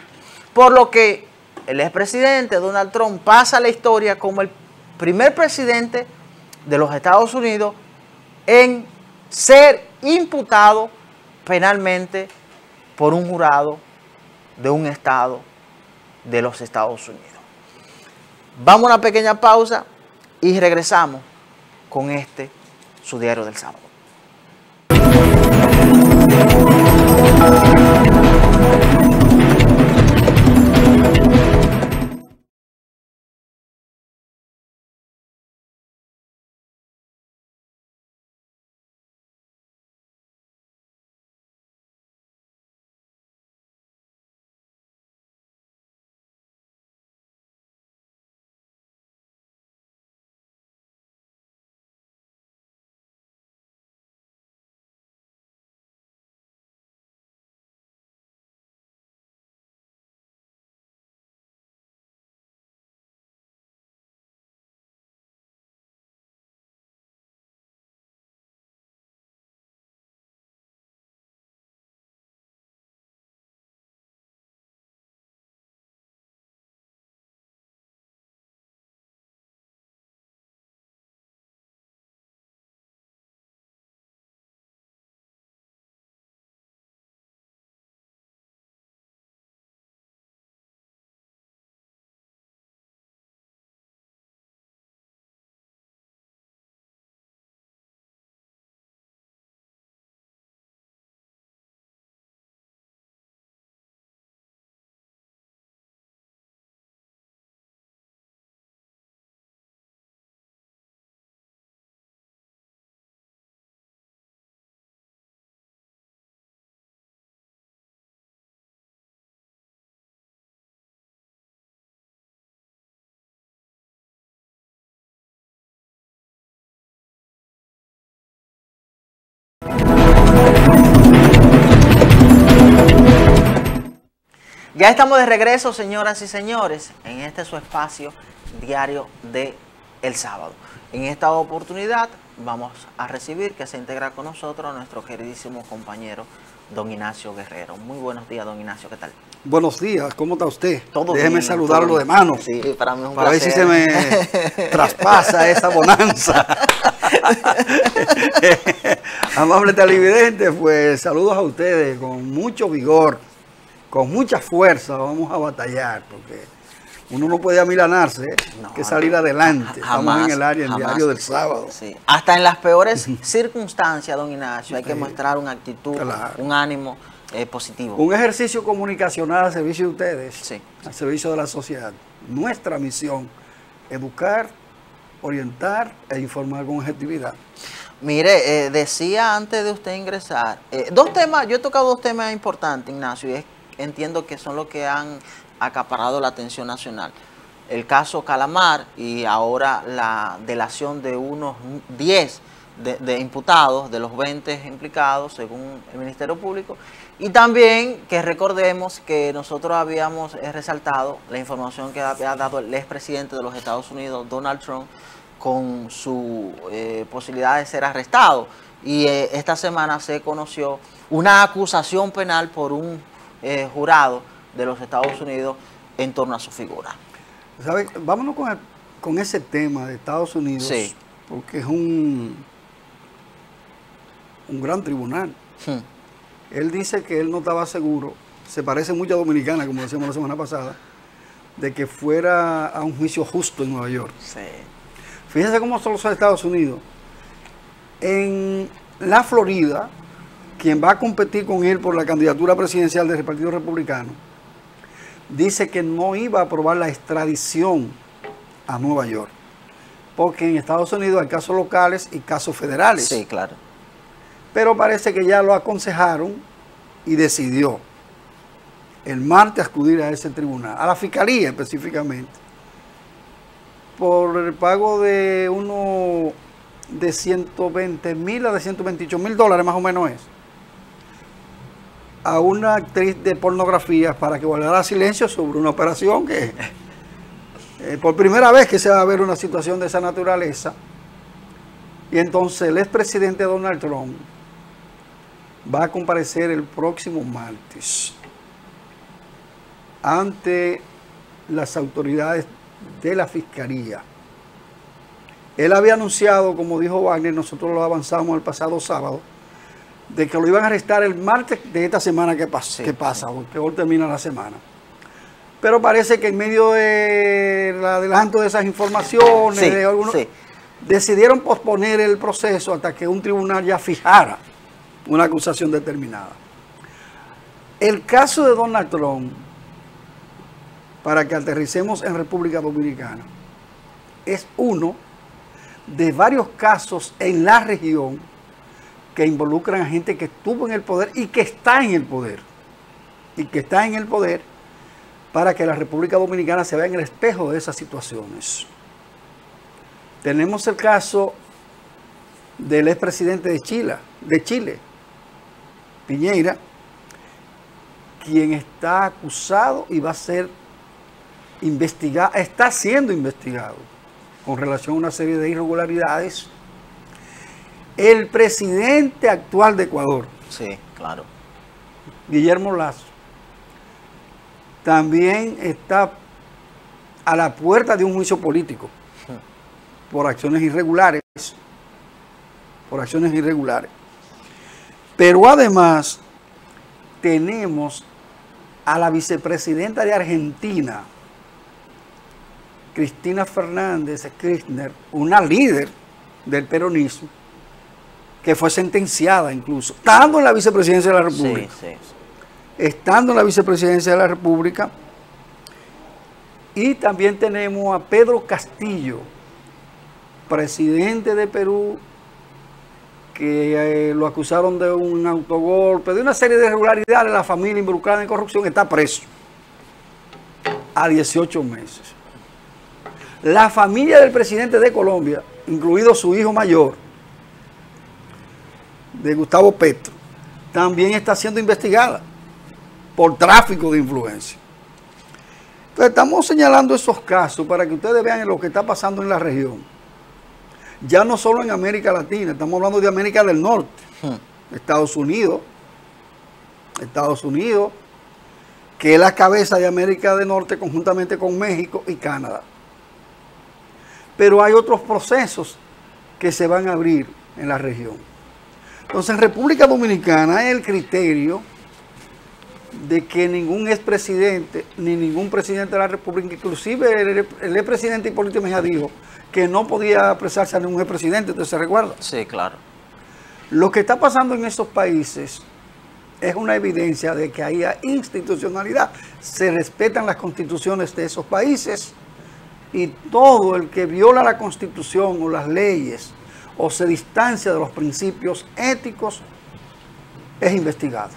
A: Por lo que el expresidente Donald Trump pasa a la historia como el primer presidente de los Estados Unidos en ser imputado penalmente por un jurado de un estado de los Estados Unidos. Vamos a una pequeña pausa y regresamos con su diario del sábado. Ya estamos de regreso, señoras y señores, en su espacio diario de el sábado. En esta oportunidad vamos a recibir que se integra con nosotros nuestro queridísimo compañero don Ignacio Guerrero. Muy buenos días, don Ignacio, ¿qué tal?
B: Buenos días, ¿cómo está usted?
A: Todo
B: Déjeme
A: bien,
B: saludarlo
A: todo
B: de mano.
A: Sí, para mí es un
B: para
A: placer.
B: ver si se me traspasa esa bonanza. Amable televidente, pues saludos a ustedes con mucho vigor, con mucha fuerza. Vamos a batallar porque uno no puede amilanarse, hay que salir adelante. Estamos en el área, en el diario del sábado.
A: Sí. Hasta en las peores circunstancias, don Ignacio, hay que mostrar una actitud,
B: claro,
A: un ánimo positivo.
B: Un ejercicio comunicacional al servicio de ustedes,
A: sí,
B: al servicio de la sociedad. Nuestra misión, educar, orientar e informar con objetividad.
A: Mire, decía antes de usted ingresar, dos temas, yo he tocado dos temas importantes, Ignacio, y entiendo que son los que han acaparado la atención nacional. El caso Calamar y ahora la delación de unos 10 de imputados, de los 20 implicados, según el Ministerio Público. Y también que recordemos que nosotros habíamos resaltado la información que había dado el expresidente de los Estados Unidos, Donald Trump, con su posibilidad de ser arrestado. Y esta semana se conoció una acusación penal por un jurado de los Estados Unidos en torno a su figura.
B: ¿Sabe? Vámonos con ese tema de Estados Unidos, sí, porque es un gran tribunal. Él dice que él no estaba seguro, se parece mucho a Dominicana, como decíamos la semana pasada, de que fuera a un juicio justo en Nueva York.
A: Sí.
B: Fíjense cómo son los Estados Unidos. En la Florida, quien va a competir con él por la candidatura presidencial del Partido Republicano, dice que no iba a aprobar la extradición a Nueva York, porque en Estados Unidos hay casos locales y casos federales.
A: Sí, claro.
B: Pero parece que ya lo aconsejaron y decidió el martes acudir a ese tribunal, a la fiscalía específicamente, por el pago de uno de 120,000 a de 128,000 dólares más o menos es, a una actriz de pornografía para que guardara silencio sobre una operación que por primera vez que se va a ver una situación de esa naturaleza. Y entonces el expresidente Donald Trump va a comparecer el próximo martes ante las autoridades de la Fiscalía. Él había anunciado, como dijo Wagner, nosotros lo avanzamos el pasado sábado, de que lo iban a arrestar el martes de esta semana que pasa, porque hoy termina la semana. Pero parece que en medio del adelanto de esas informaciones, decidieron posponer el proceso hasta que un tribunal ya fijara una acusación determinada. El caso de Donald Trump, para que aterricemos en República Dominicana, es uno de varios casos en la región que involucran a gente que estuvo en el poder y que está en el poder. Y que está en el poder para que la República Dominicana se vea en el espejo de esas situaciones. Tenemos el caso del expresidente de Chile, Piñera, quien está acusado y va a ser investigado, está siendo investigado con relación a una serie de irregularidades. El presidente actual de Ecuador,
A: sí, claro,
B: Guillermo Lasso, también está a la puerta de un juicio político por acciones irregulares. Pero además tenemos a la vicepresidenta de Argentina, Cristina Fernández Kirchner, una líder del peronismo, que fue sentenciada incluso, estando en la vicepresidencia de la República. Estando en la vicepresidencia de la República. Y también tenemos a Pedro Castillo, presidente de Perú, que lo acusaron de un autogolpe, de una serie de irregularidades. La familia involucrada en corrupción está preso a 18 meses. La familia del presidente de Colombia, incluido su hijo mayor, de Gustavo Petro, también está siendo investigada por tráfico de influencia. Entonces estamos señalando esos casos para que ustedes vean lo que está pasando en la región. Ya no solo en América Latina, estamos hablando de América del Norte, Estados Unidos, que es la cabeza de América del Norte conjuntamente con México y Canadá. Pero hay otros procesos que se van a abrir en la región. Entonces, en República Dominicana hay el criterio de que ningún expresidente ni ningún presidente de la República, inclusive el expresidente Hipólito Mejía dijo que no podía apresarse a ningún expresidente, ¿usted se recuerda?
A: Sí, claro.
B: Lo que está pasando en esos países es una evidencia de que hay institucionalidad, se respetan las constituciones de esos países y todo el que viola la constitución o las leyes o se distancia de los principios éticos es investigado.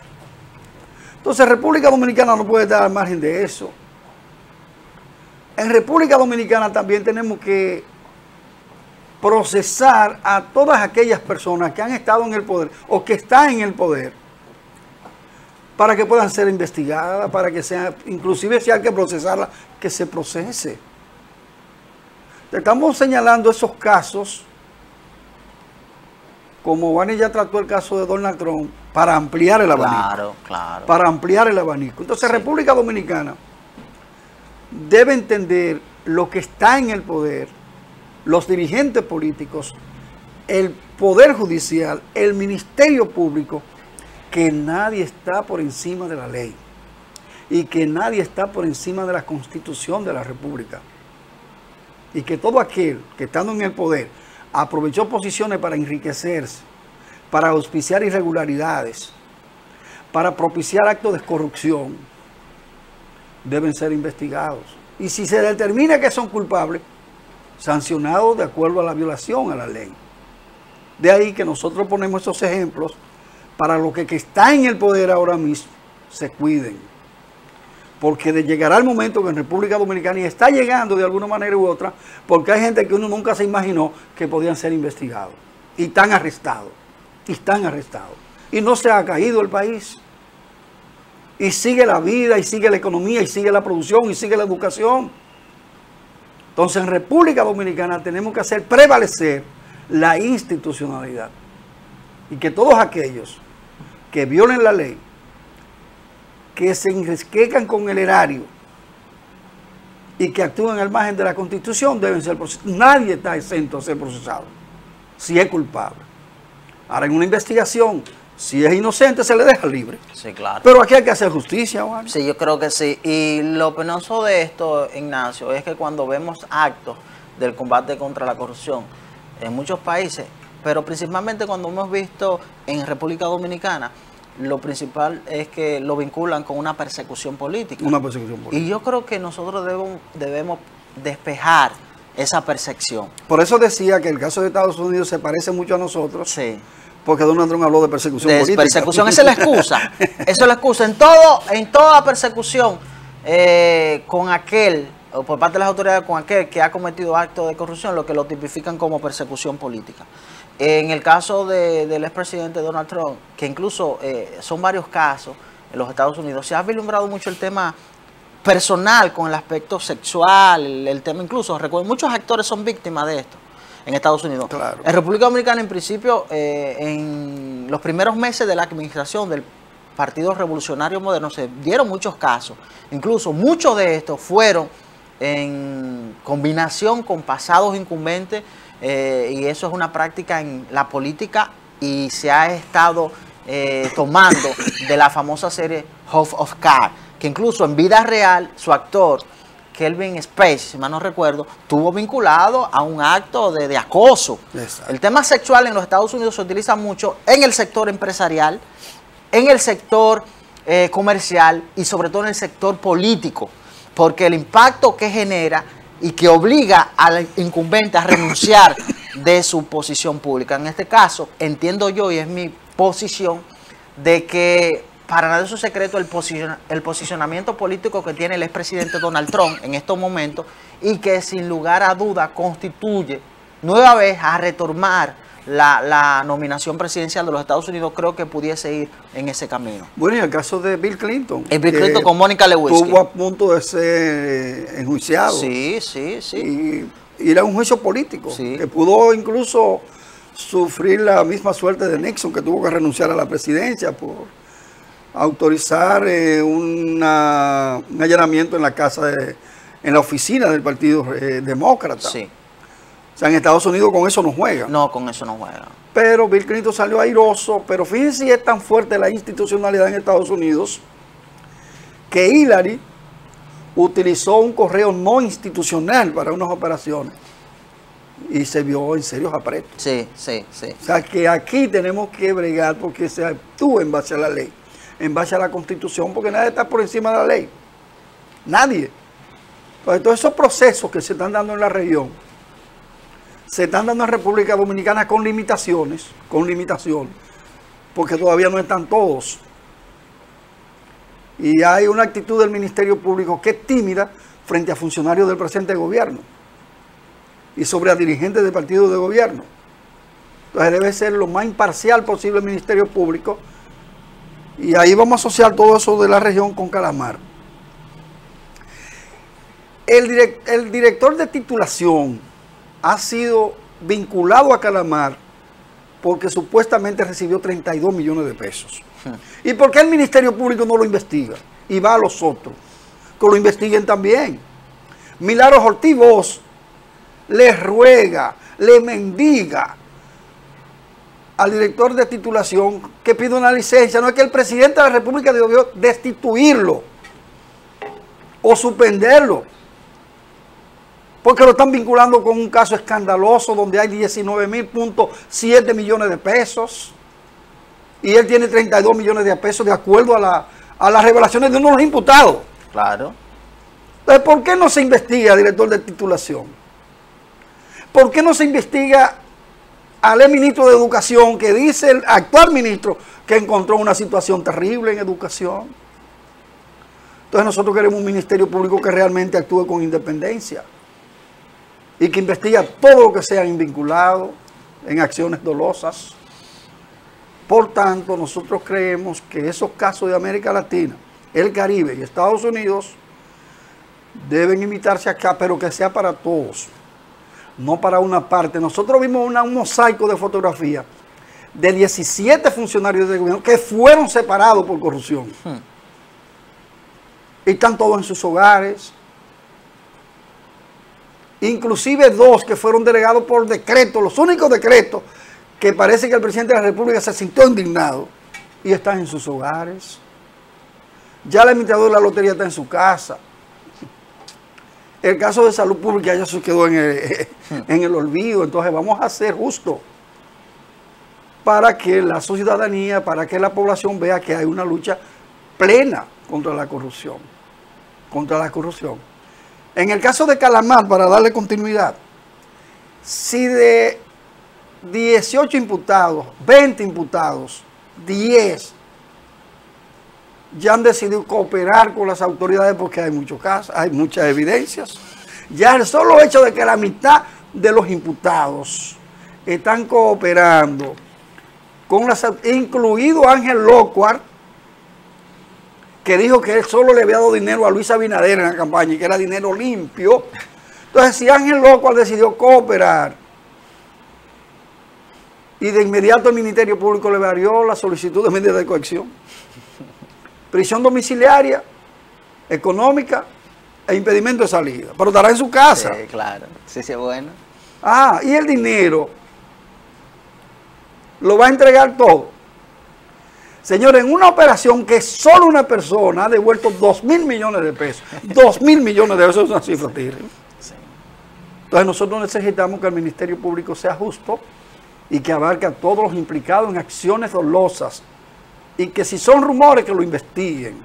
B: Entonces República Dominicana no puede estar al margen de eso. En República Dominicana también tenemos que procesar a todas aquellas personas que han estado en el poder o que están en el poder para que puedan ser investigadas, para que sea, inclusive si hay que procesarla, que se procese. Estamos señalando esos casos, como Wani ya trató el caso de Donald Trump, para ampliar el abanico.
A: Claro.
B: Para ampliar el abanico. Entonces, sí, República Dominicana debe entender lo que está en el poder, los dirigentes políticos, el Poder Judicial, el Ministerio Público, que nadie está por encima de la ley y que nadie está por encima de la Constitución de la República. Y que todo aquel que estando en el poder aprovechó posiciones para enriquecerse, para auspiciar irregularidades, para propiciar actos de corrupción, deben ser investigados. Y si se determina que son culpables, sancionados de acuerdo a la violación a la ley. De ahí que nosotros ponemos esos ejemplos para los que están en el poder ahora mismo se cuiden. Porque llegará el momento que en República Dominicana, y está llegando de alguna manera u otra, porque hay gente que uno nunca se imaginó que podían ser investigados. Y están arrestados. Y no se ha caído el país. Y sigue la vida, y sigue la economía, y sigue la producción, y sigue la educación. Entonces en República Dominicana tenemos que hacer prevalecer la institucionalidad. Y que todos aquellos que violen la ley, que se enriquezcan con el erario y que actúen al margen de la Constitución deben ser procesados. Nadie está exento a ser procesado si es culpable. Ahora, en una investigación, si es inocente, se le deja libre.
A: Sí, claro.
B: Pero aquí hay que hacer justicia, Juan.
A: Sí, yo creo que sí. Y lo penoso de esto, Ignacio, es que cuando vemos actos del combate contra la corrupción en muchos países, pero principalmente cuando hemos visto en República Dominicana, lo principal es que lo vinculan con una persecución política.
B: Una persecución política.
A: Y yo creo que nosotros debemos despejar esa percepción.
B: Por eso decía que el caso de Estados Unidos se parece mucho a nosotros.
A: Sí.
B: Porque Donald Trump habló de persecución política.
A: Persecución, esa es la excusa. Esa es la excusa. En toda persecución con aquel, o por parte de las autoridades, con aquel que ha cometido actos de corrupción, lo que lo tipifican como persecución política. En el caso del expresidente Donald Trump, que incluso son varios casos en los Estados Unidos, se ha vislumbrado mucho el tema personal con el aspecto sexual, el tema incluso, recuerden, muchos actores son víctimas de esto en Estados Unidos.
B: Claro.
A: En República Dominicana, en principio, en los primeros meses de la administración del Partido Revolucionario Moderno se dieron muchos casos, incluso muchos de estos fueron en combinación con pasados incumbentes, y eso es una práctica en la política y se ha estado tomando de la famosa serie House of Cards, que incluso en vida real su actor Kevin Spacey, si mal no recuerdo, estuvo vinculado a un acto de acoso. Exacto. El tema sexual en los Estados Unidos se utiliza mucho en el sector empresarial, en el sector comercial y sobre todo en el sector político, porque el impacto que genera y que obliga al incumbente a renunciar de su posición pública. En este caso, entiendo yo, y es mi posición, de que para nada es un secreto el posicionamiento político que tiene el expresidente Donald Trump en estos momentos, y que sin lugar a duda constituye nueva vez a retomar la nominación presidencial de los Estados Unidos. Creo que pudiese ir en ese camino.
B: Bueno, y el caso de Bill Clinton.
A: Bill Clinton con Mónica Lewinsky.
B: Estuvo a punto de ser enjuiciado.
A: Sí, sí, sí.
B: Y era un juicio político, sí, que pudo incluso sufrir la misma suerte de Nixon, que tuvo que renunciar a la presidencia por autorizar un allanamiento en la casa, en la oficina del Partido Demócrata.
A: Sí.
B: O sea, en Estados Unidos con eso no juegan.
A: No, con eso no juegan.
B: Pero Bill Clinton salió airoso, pero fíjense si es tan fuerte la institucionalidad en Estados Unidos que Hillary utilizó un correo no institucional para unas operaciones y se vio en serios aprietos.
A: Sí, sí, sí. O
B: sea, que aquí tenemos que bregar porque se actúe en base a la ley, en base a la Constitución, porque nadie está por encima de la ley. Nadie. Entonces, todos esos procesos que se están dando en la región se están dando en República Dominicana con limitaciones, porque todavía no están todos. Y hay una actitud del Ministerio Público que es tímida frente a funcionarios del presente gobierno y sobre a dirigentes de partidos de gobierno. Entonces debe ser lo más imparcial posible el Ministerio Público, y ahí vamos a asociar todo eso de la región con Calamar. El director de titulación ha sido vinculado a Calamar porque supuestamente recibió 32 millones de pesos. ¿Y por qué el Ministerio Público no lo investiga? Y va a los otros, que lo investiguen también. Milagros Ortiz Bosch le ruega, le mendiga al director de titulación que pide una licencia. No es que el presidente de la República debió destituirlo o suspenderlo, porque lo están vinculando con un caso escandaloso donde hay 19.7 millones de pesos. y él tiene 32 millones de pesos de acuerdo a las revelaciones de uno de los imputados.
A: Claro.
B: Entonces, ¿por qué no se investiga, director de titulación? ¿Por qué no se investiga al ministro de Educación, que dice el actual ministro que encontró una situación terrible en educación? Entonces nosotros queremos un ministerio público que realmente actúe con independencia y que investigue todo lo que sea vinculado en acciones dolosas. Por tanto, nosotros creemos que esos casos de América Latina, el Caribe y Estados Unidos deben invitarse acá, pero que sea para todos, no para una parte. Nosotros vimos un mosaico de fotografía de 17 funcionarios del gobierno que fueron separados por corrupción. Y están todos en sus hogares. Inclusive 2 que fueron delegados por decreto, los únicos decretos que parece que el presidente de la República se sintió indignado, y están en sus hogares. Ya el administrador de la lotería está en su casa. El caso de salud pública ya se quedó en el olvido. Entonces vamos a ser justos para que la ciudadanía, para que la población vea que hay una lucha plena contra la corrupción. Contra la corrupción. En el caso de Calamar, para darle continuidad, si de 18 imputados, 20 imputados, 10 ya han decidido cooperar con las autoridades porque hay muchos casos, hay muchas evidencias. Ya el solo hecho de que la mitad de los imputados están cooperando con las, incluido Ángel Locuar, que dijo que él solo le había dado dinero a Luis Abinader en la campaña y que era dinero limpio. Entonces, si Ángel Locuar decidió cooperar y de inmediato el Ministerio Público le varió la solicitud de medida de coacción, prisión domiciliaria, económica e impedimento de salida. Pero estará en su casa.
A: Sí, claro. Sí, sí, bueno.
B: Ah, y el dinero lo va a entregar todo. Señores, en una operación que solo una persona ha devuelto 2.000 millones de pesos. 2.000 millones de pesos es una cifra terrible. Sí. Entonces nosotros necesitamos que el Ministerio Público sea justo y que abarque a todos los implicados en acciones dolosas. Y que si son rumores, que lo investiguen.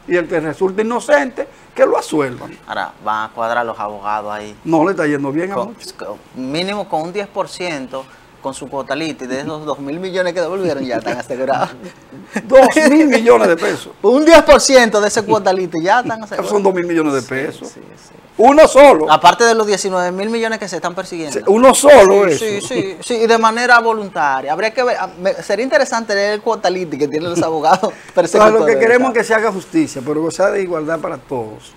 B: Y el que resulte inocente, que lo absuelvan.
A: Ahora, van a cuadrar los abogados ahí.
B: No le está yendo bien a muchos.
A: Mínimo con un 10%, con su cuotalita, y de esos 2.000 millones que devolvieron ya están asegurados.
B: 2.000 millones de pesos.
A: Un 10% de ese cuotalita ya están asegurados.
B: Son 2.000 millones de pesos.
A: Sí, sí.
B: Uno solo.
A: Aparte de los 19.000 millones que se están persiguiendo.
B: Uno solo
A: eso. Sí, y de manera voluntaria. Habría que ver, sería interesante leer el cuotalite que tienen los abogados.
B: Lo que queremos es que se haga justicia, pero que sea de igualdad para todos.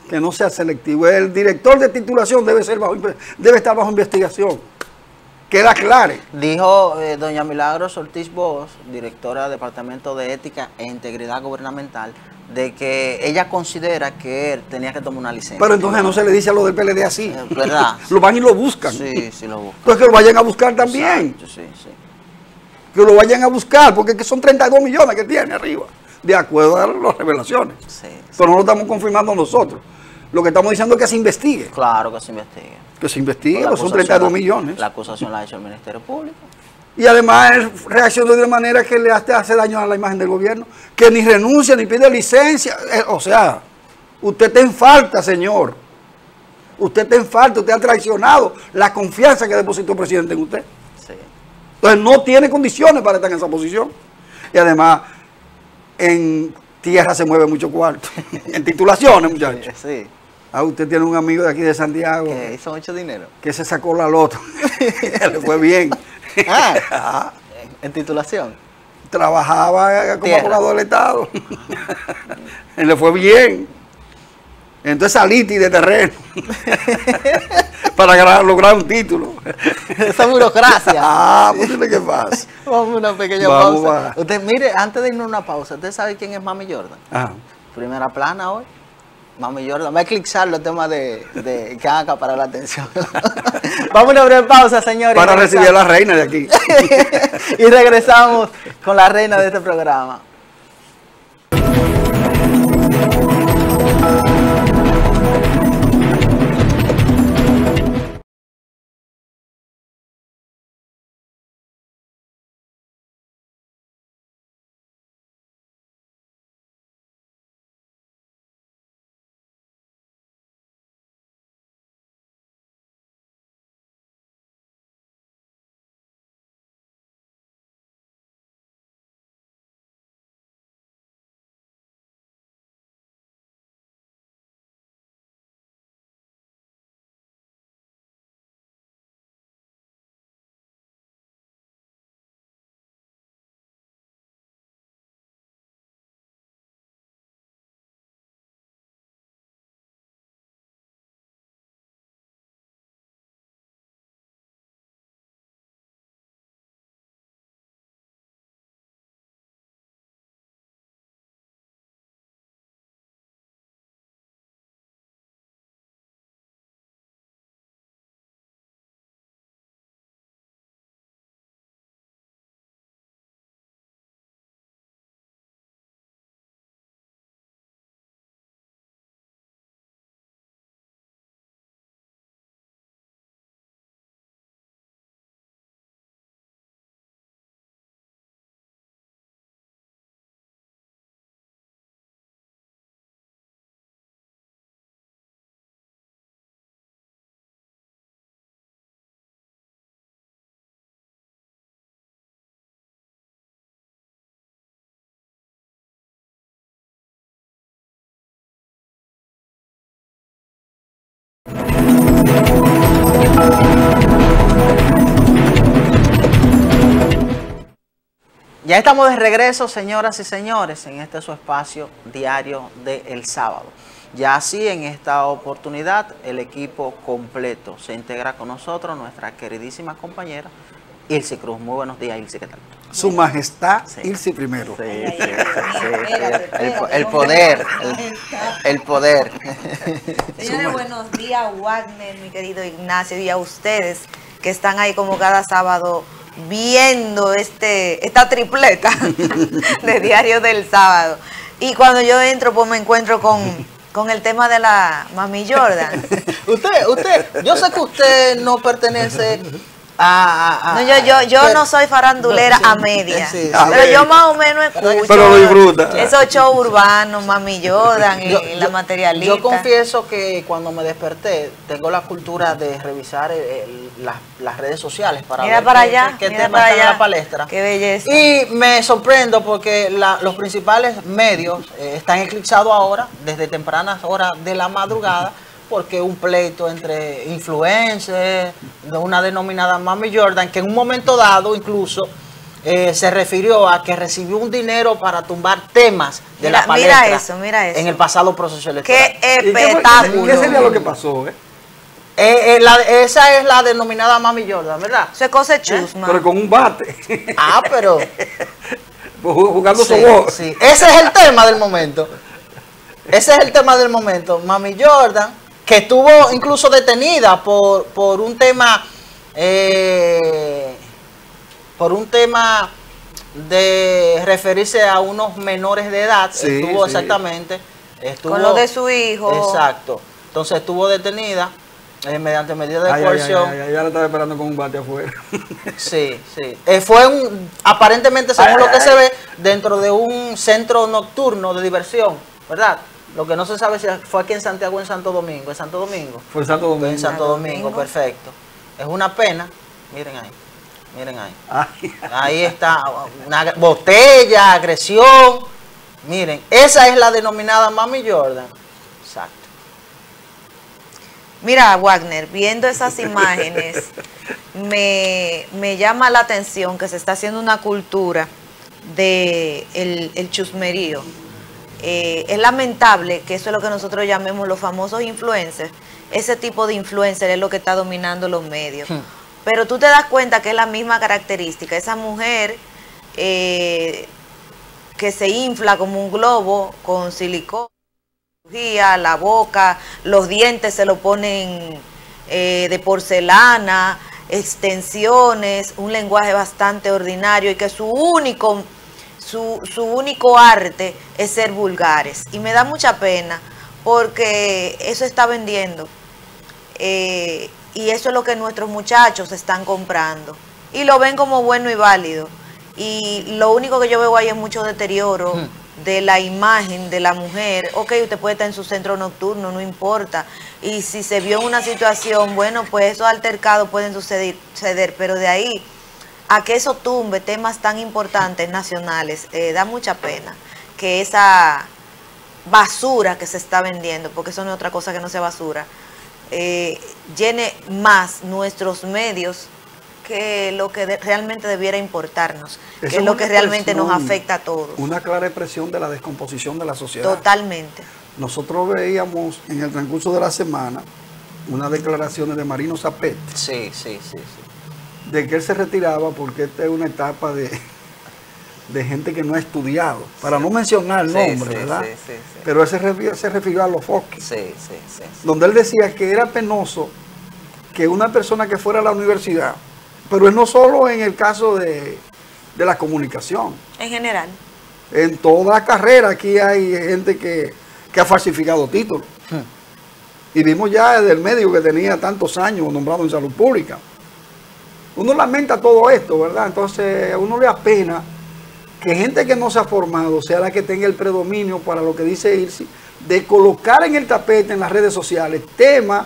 B: Que no sea selectivo. El director de titulación debe estar bajo investigación. Que la aclare.
A: Dijo doña Milagros Ortiz Bosch, directora del Departamento de Ética e Integridad Gubernamental, de que ella considera que él tenía que tomar una licencia.
B: Pero entonces no se le dice a los del PLD así.
A: ¿Verdad?
B: Lo van y lo buscan.
A: Sí, sí lo buscan.
B: Entonces que lo vayan a buscar también.
A: Exacto, sí, sí.
B: Que lo vayan a buscar, porque son 32 millones que tiene arriba, de acuerdo a las revelaciones.
A: Sí,
B: pero no lo estamos confirmando nosotros. Lo que estamos diciendo es que se investigue.
A: Claro que se investigue.
B: Que se investigue, pues son 32 millones.
A: La acusación la ha hecho el Ministerio Público.
B: Y además él reaccionó de manera que le hace daño a la imagen del gobierno, que ni renuncia ni pide licencia. O sea, usted está en falta, señor. Usted está en falta, usted ha traicionado la confianza que depositó el presidente en usted.
A: Sí.
B: Entonces no tiene condiciones para estar en esa posición. Y además, en tierra se mueve mucho cuarto. En titulaciones, muchachos.
A: Sí.
B: Ah, usted tiene un amigo de aquí de Santiago.
A: Que hizo mucho dinero.
B: Que se sacó la loto. Le fue bien.
A: En titulación.
B: Trabajaba como abogado del Estado. Le fue bien. Entonces saliste de terreno. Para lograr un título.
A: Esa burocracia.
B: Pues dile qué pasa.
A: Vamos a una pequeña pausa. Usted, mire, antes de irnos a una pausa, ¿usted sabe quién es Mami Jordan? Primera plana hoy. Mami Jordan, va a eclipsar los temas de que han acaparado la atención. Vamos a una breve pausa, señores.
B: Para recibir a la reina de aquí.
A: Y regresamos con la reina de este programa. Ya estamos de regreso, señoras y señores, en este su espacio diario del sábado. Ya así, en esta oportunidad, el equipo completo se integra con nosotros, nuestra queridísima compañera Ilse Cruz. Muy buenos días, Ilse, ¿qué tal?
B: Su Majestad
A: Sí.
B: Ilse primero.
A: El poder, el poder.
C: Señores, buenos días, Wagner, mi querido Ignacio, y a ustedes que están ahí como cada sábado viendo esta tripleta de Diario del Sábado. Y cuando yo entro, pues me encuentro con el tema de la Mami Jordan.
A: Yo sé que usted no pertenece
C: No, yo no soy farandulera a media,
A: sí,
C: pero yo más o menos escucho.
B: Pero lo disfruta.
C: Esos shows urbanos, Mami Jordan y la materialista.
A: Yo confieso que cuando me desperté, tengo la cultura de revisar las redes sociales para
C: Mira
A: ver
C: para allá,
A: qué
C: mira
A: tema
C: para
A: está en
C: allá.
A: la palestra.
C: Qué belleza.
A: Y me sorprendo porque los principales medios están eclipsados ahora, desde tempranas horas de la madrugada, porque un pleito entre influencers, de una denominada Mami Jordan, que en un momento dado incluso se refirió a que recibió un dinero para tumbar temas de la palestra
C: mira eso.
A: en el pasado proceso electoral.
C: Qué
B: ¿Y
C: espectáculo.
B: qué sería lo que pasó?
A: Esa es la denominada Mami Jordan, ¿verdad?
C: Eso es cosa de chusma.
B: Pero con un bate.
A: Pero...
B: Jugando
A: sí,
B: sobor.
A: sí. Ese es el tema del momento. Ese es el tema del momento. Mami Jordan, que estuvo incluso detenida por un tema de referirse a unos menores de edad.
B: Sí,
A: estuvo
B: sí.
A: exactamente.
C: Con lo de su hijo.
A: Exacto. Entonces estuvo detenida mediante medida de coerción.
B: Ya la estaba esperando con un bate afuera.
A: Sí, sí. Fue aparentemente, según lo que se ve, dentro de un centro nocturno de diversión, ¿verdad? Lo que no se sabe si fue aquí en Santiago o en Santo Domingo. ¿En Santo Domingo?
B: Fue en Santo Domingo.
A: En Santo Domingo, perfecto. Es una pena. Miren ahí. Miren ahí.
B: Ay.
A: Ahí está una botella, agresión. Miren, esa es la denominada Mami Jordan. Exacto.
C: Mira, Wagner, viendo esas imágenes, me llama la atención que se está haciendo una cultura de el chusmerío. Es lamentable que eso es lo que nosotros llamemos los famosos influencers. Ese tipo de influencer es lo que está dominando los medios. Pero tú te das cuenta que es la misma característica. Esa mujer que se infla como un globo con silicona, la boca, los dientes se lo ponen de porcelana, extensiones, un lenguaje bastante ordinario y que su único arte es ser vulgares. Y me da mucha pena porque eso está vendiendo. Y eso es lo que nuestros muchachos están comprando. Y lo ven como bueno y válido. Y lo único que yo veo ahí es mucho deterioro de la imagen de la mujer. Ok, usted puede estar en su centro nocturno, no importa. Y si se vio en una situación, bueno, pues esos altercados pueden suceder. Pero de ahí a que eso tumbe temas tan importantes nacionales, da mucha pena que esa basura que se está vendiendo, porque eso no es otra cosa que no sea basura, llene más nuestros medios que lo que realmente debiera importarnos, que es lo que realmente nos afecta a todos.
B: Una clara expresión de la descomposición de la sociedad.
C: Totalmente.
B: Nosotros veíamos en el transcurso de la semana unas declaraciones de Marino Zapete.
A: Sí.
B: De que él se retiraba porque esta es una etapa de gente que no ha estudiado. Para no mencionar el nombre, ¿verdad?
A: Sí.
B: Pero él se refirió a los foques.
A: Sí.
B: Donde él decía que era penoso que una persona que fuera a la universidad, pero es no solo en el caso de la comunicación.
C: En general.
B: En toda carrera aquí hay gente que ha falsificado títulos. Y vimos ya desde el médico que tenía tantos años nombrado en salud pública. Uno lamenta todo esto, ¿verdad? Entonces a uno le apena que gente que no se ha formado sea la que tenga el predominio para lo que dice Ilse, de colocar en el tapete en las redes sociales temas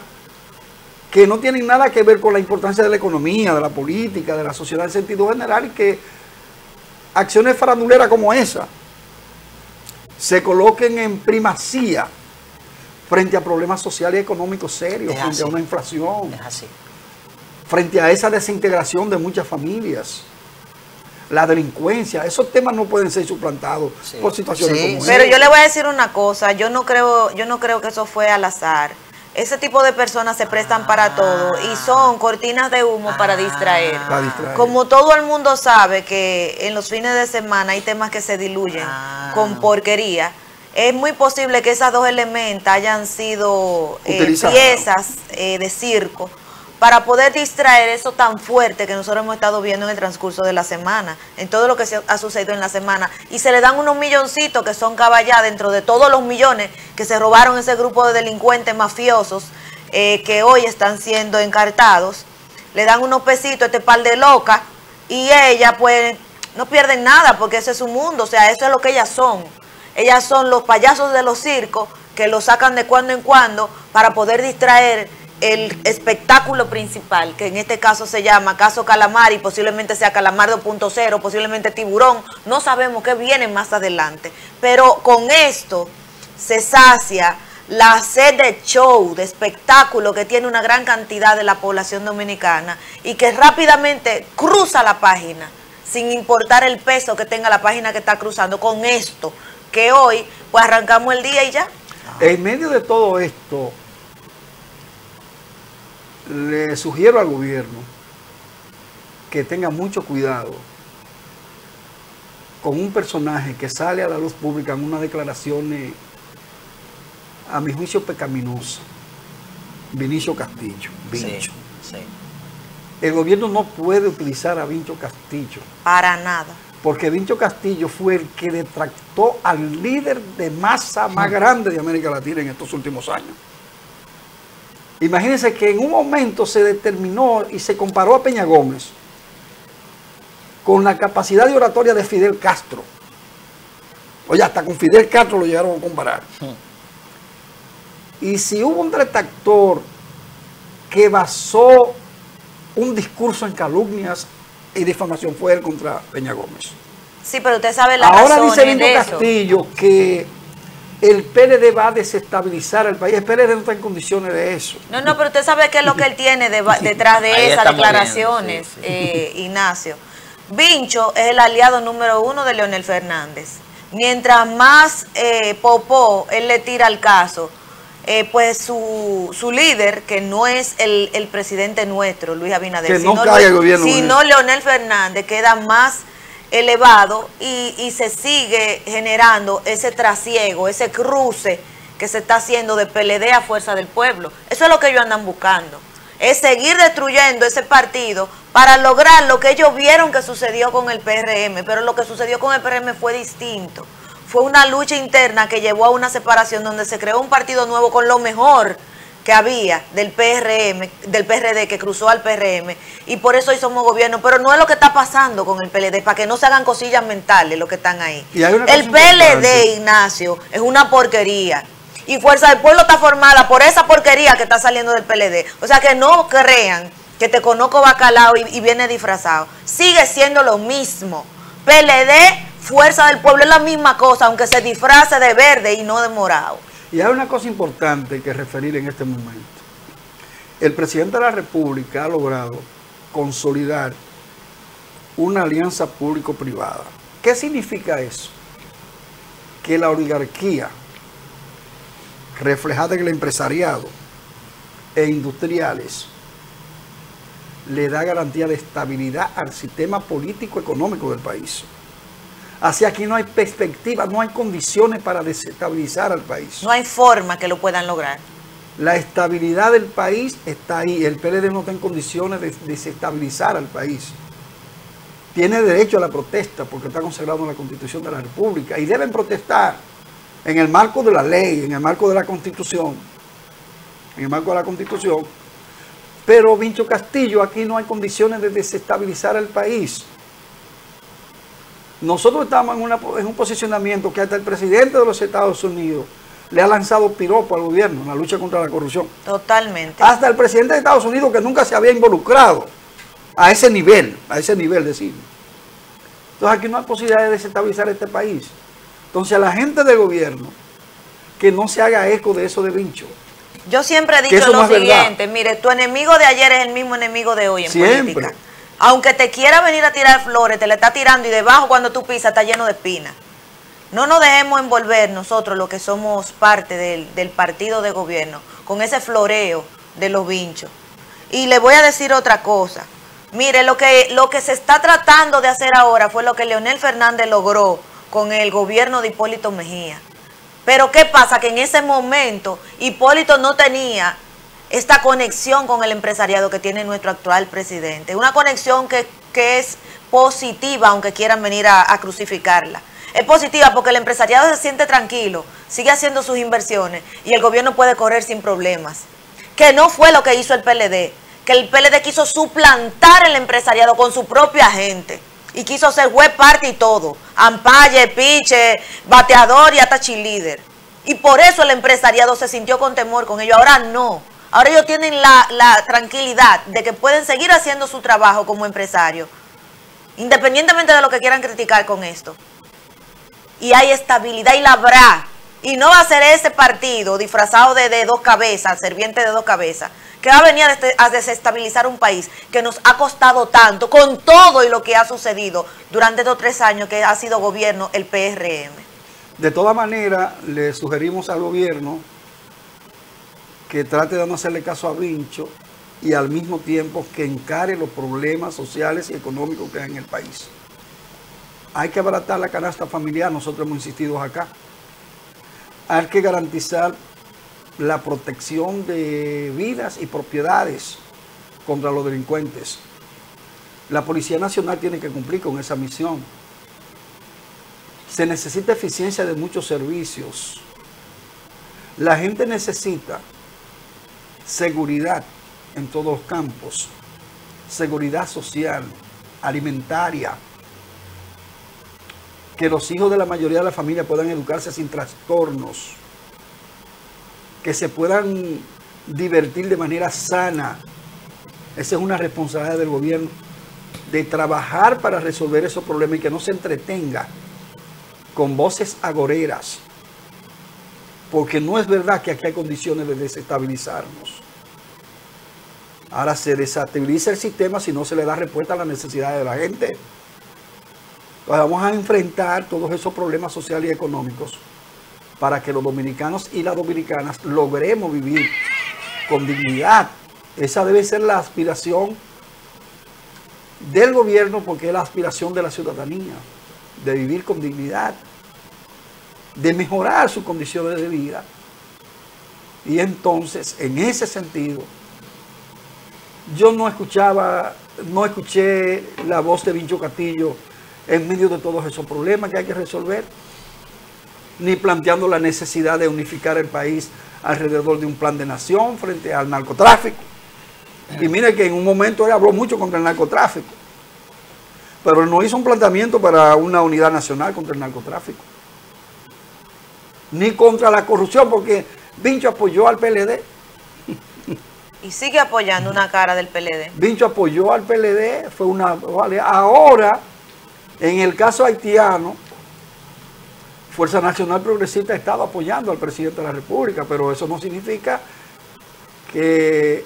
B: que no tienen nada que ver con la importancia de la economía, de la política, de la sociedad en sentido general, y que acciones faranduleras como esa se coloquen en primacía frente a problemas sociales y económicos serios, frente a una inflación,
A: Es así.
B: frente a esa desintegración de muchas familias, la delincuencia. Esos temas no pueden ser suplantados por situaciones como
C: Pero
B: esta.
C: yo le voy a decir una cosa, yo no creo que eso fue al azar. Ese tipo de personas se prestan para todo y son cortinas de humo para distraer. Como todo el mundo sabe que en los fines de semana hay temas que se diluyen con porquería, es muy posible que esos dos elementos hayan sido piezas de circo para poder distraer eso tan fuerte que nosotros hemos estado viendo en el transcurso de la semana, en todo lo que ha sucedido en la semana. Y se le dan unos milloncitos que son caballas dentro de todos los millones que se robaron ese grupo de delincuentes mafiosos que hoy están siendo encartados. Le dan unos pesitos a este par de locas y ellas pues no pierden nada porque ese es su mundo, o sea, eso es lo que ellas son. Ellas son los payasos de los circos que los sacan de cuando en cuando para poder distraer el espectáculo principal, que en este caso se llama Caso Calamari, posiblemente sea Calamar 2.0, posiblemente Tiburón, no sabemos qué viene más adelante, pero con esto se sacia la sed de show, de espectáculo que tiene una gran cantidad de la población dominicana y que rápidamente cruza la página, sin importar el peso que tenga la página que está cruzando, con esto, que hoy pues arrancamos el día y ya.
B: En medio de todo esto, le sugiero al gobierno que tenga mucho cuidado con un personaje que sale a la luz pública en unas declaraciones, a mi juicio, pecaminosas. Vinicio Castillo. Vincho.
A: Sí.
B: El gobierno no puede utilizar a Vincho Castillo.
C: Para nada.
B: Porque Vincho Castillo fue el que detractó al líder de masa más grande de América Latina en estos últimos años. Imagínense que en un momento se determinó y se comparó a Peña Gómez con la capacidad de oratoria de Fidel Castro. Oye, hasta con Fidel Castro lo llegaron a comparar. Y si hubo un detractor que basó un discurso en calumnias y difamación, fue él contra Peña Gómez.
C: Sí, pero usted sabe la
B: Ahora
C: razón
B: dice Vincho
C: de
B: Castillo que el PLD va a desestabilizar el país. El PLD no está en condiciones de eso.
C: No, pero usted sabe qué es lo que él tiene detrás de esas declaraciones, Ignacio. Vincho es el aliado número 1 de Leonel Fernández. Mientras más popó él le tira al caso, pues su líder, que no es el presidente nuestro, Luis Abinader,
B: que no caiga el gobierno,
C: sino Leonel Fernández, queda más elevado y se sigue generando ese trasiego, ese cruce que se está haciendo de PLD a Fuerza del Pueblo. Eso es lo que ellos andan buscando, es seguir destruyendo ese partido para lograr lo que ellos vieron que sucedió con el PRM, pero lo que sucedió con el PRM fue distinto. Fue una lucha interna que llevó a una separación donde se creó un partido nuevo con lo mejor que había del PRD que cruzó al PRM, y por eso hoy somos gobierno, pero no es lo que está pasando con el PLD, para que no se hagan cosillas mentales los que están ahí. El PLD, Ignacio, es una porquería, y Fuerza del Pueblo está formada por esa porquería que está saliendo del PLD, o sea que no crean que te conozco bacalao y viene disfrazado, sigue siendo lo mismo. PLD, Fuerza del Pueblo es la misma cosa, aunque se disfrace de verde y no de morado.
B: Y hay una cosa importante que referir en este momento. El presidente de la República ha logrado consolidar una alianza público-privada. ¿Qué significa eso? Que la oligarquía, reflejada en el empresariado e industriales, le da garantía de estabilidad al sistema político-económico del país. Así aquí no hay perspectiva, no hay condiciones para desestabilizar al país.
C: No hay forma que lo puedan lograr.
B: La estabilidad del país está ahí. El PLD no está en condiciones de desestabilizar al país. Tiene derecho a la protesta porque está consagrado en la Constitución de la República y deben protestar en el marco de la ley, en el marco de la Constitución. En el marco de la Constitución. Pero Vincho Castillo, aquí no hay condiciones de desestabilizar al país. Nosotros estamos en un posicionamiento que hasta el presidente de los Estados Unidos le ha lanzado piropo al gobierno en la lucha contra la corrupción.
C: Totalmente.
B: Hasta el presidente de Estados Unidos, que nunca se había involucrado a ese nivel decir. Entonces aquí no hay posibilidad de desestabilizar este país. Entonces a la gente del gobierno que no se haga eco de eso de Vincho.
C: Yo siempre he dicho lo siguiente, mire, tu enemigo de ayer es el mismo enemigo de hoy en política. Aunque te quiera venir a tirar flores, te le está tirando y debajo cuando tú pisas está lleno de espinas. No nos dejemos envolver nosotros, los que somos parte del partido de gobierno, con ese floreo de los vinchos. Y le voy a decir otra cosa. Mire, lo que se está tratando de hacer ahora fue lo que Leonel Fernández logró con el gobierno de Hipólito Mejía. Pero ¿qué pasa? Que en ese momento Hipólito no tenía esta conexión con el empresariado que tiene nuestro actual presidente. Una conexión que es positiva, aunque quieran venir a crucificarla. Es positiva porque el empresariado se siente tranquilo, sigue haciendo sus inversiones y el gobierno puede correr sin problemas. Que no fue lo que hizo el PLD, que el PLD quiso suplantar el empresariado con su propia gente y quiso ser juez, parte y todo, ampalle, piche, bateador y hasta cheerleader. Y por eso el empresariado se sintió con temor con ellos. Ahora no. Ahora ellos tienen la tranquilidad de que pueden seguir haciendo su trabajo como empresario, independientemente de lo que quieran criticar con esto. Y hay estabilidad y la habrá. Y no va a ser ese partido disfrazado de dos cabezas, serviente de dos cabezas, que va a venir a desestabilizar un país que nos ha costado tanto, con todo y lo que ha sucedido durante estos 3 años que ha sido gobierno el PRM.
B: De todas maneras, le sugerimos al gobierno que trate de no hacerle caso a Vincho y al mismo tiempo que encare los problemas sociales y económicos que hay en el país. Hay que abaratar la canasta familiar, nosotros hemos insistido acá. Hay que garantizar la protección de vidas y propiedades contra los delincuentes. La Policía Nacional tiene que cumplir con esa misión. Se necesita eficiencia de muchos servicios. La gente necesita seguridad en todos los campos, seguridad social, alimentaria, que los hijos de la mayoría de la familia puedan educarse sin trastornos, que se puedan divertir de manera sana. Esa es una responsabilidad del gobierno, de trabajar para resolver esos problemas y que no se entretenga con voces agoreras, porque no es verdad que aquí hay condiciones de desestabilizarnos. Ahora se desestabiliza el sistema si no se le da respuesta a las necesidades de la gente. Entonces vamos a enfrentar todos esos problemas sociales y económicos para que los dominicanos y las dominicanas logremos vivir con dignidad. Esa debe ser la aspiración del gobierno, porque es la aspiración de la ciudadanía, de vivir con dignidad, de mejorar sus condiciones de vida. Y entonces, en ese sentido, yo no escuché la voz de Vincho Castillo en medio de todos esos problemas que hay que resolver, ni planteando la necesidad de unificar el país alrededor de un plan de nación frente al narcotráfico. Y mire que en un momento él habló mucho contra el narcotráfico, pero no hizo un planteamiento para una unidad nacional contra el narcotráfico, ni contra la corrupción, porque Vincho apoyó al PLD.
C: Y sigue apoyando una cara del PLD.
B: Vincho apoyó al PLD, fue una... Ahora, en el caso haitiano, Fuerza Nacional Progresista ha estado apoyando al presidente de la República, pero eso no significa que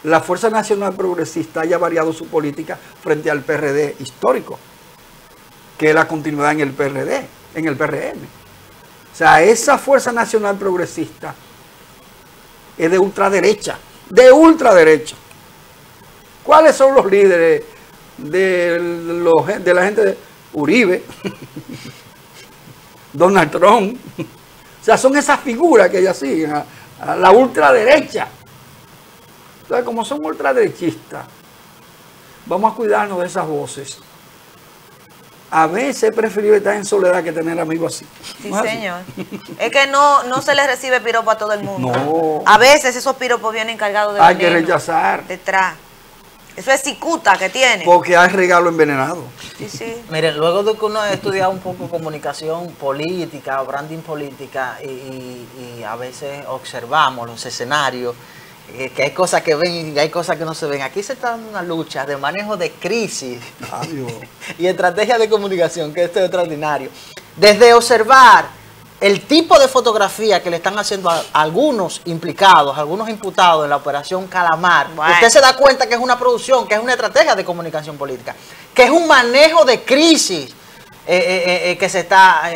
B: la Fuerza Nacional Progresista haya variado su política frente al PRD histórico, que es la continuidad en el PRD, en el PRM. O sea, esa Fuerza Nacional Progresista es de ultraderecha, ¿Cuáles son los líderes de la gente de Uribe? Donald Trump. O sea, son esas figuras que ellas siguen, a la ultraderecha. Entonces, como son ultraderechistas, vamos a cuidarnos de esas voces. A veces es preferible estar en soledad que tener amigos así.
C: Sí,
B: ¿no es
C: señor. Es que no se le recibe piropo a todo el mundo.
B: No.
C: A veces esos piropos vienen cargados de
B: Hay que
C: veneno
B: rechazar.
C: detrás. Eso es cicuta que tiene.
B: Porque hay regalo envenenado.
C: Sí, sí.
A: Miren, luego de que uno ha estudiado un poco comunicación política o branding política y a veces observamos los escenarios, que hay cosas que ven y hay cosas que no se ven. Aquí se está dando una lucha de manejo de crisis y estrategia de comunicación, que esto es extraordinario. Desde observar
D: el tipo de fotografía que le están haciendo a algunos implicados, algunos imputados en la operación Calamar, usted se da cuenta que es una producción, que es una estrategia de comunicación política, que es un manejo de crisis que se está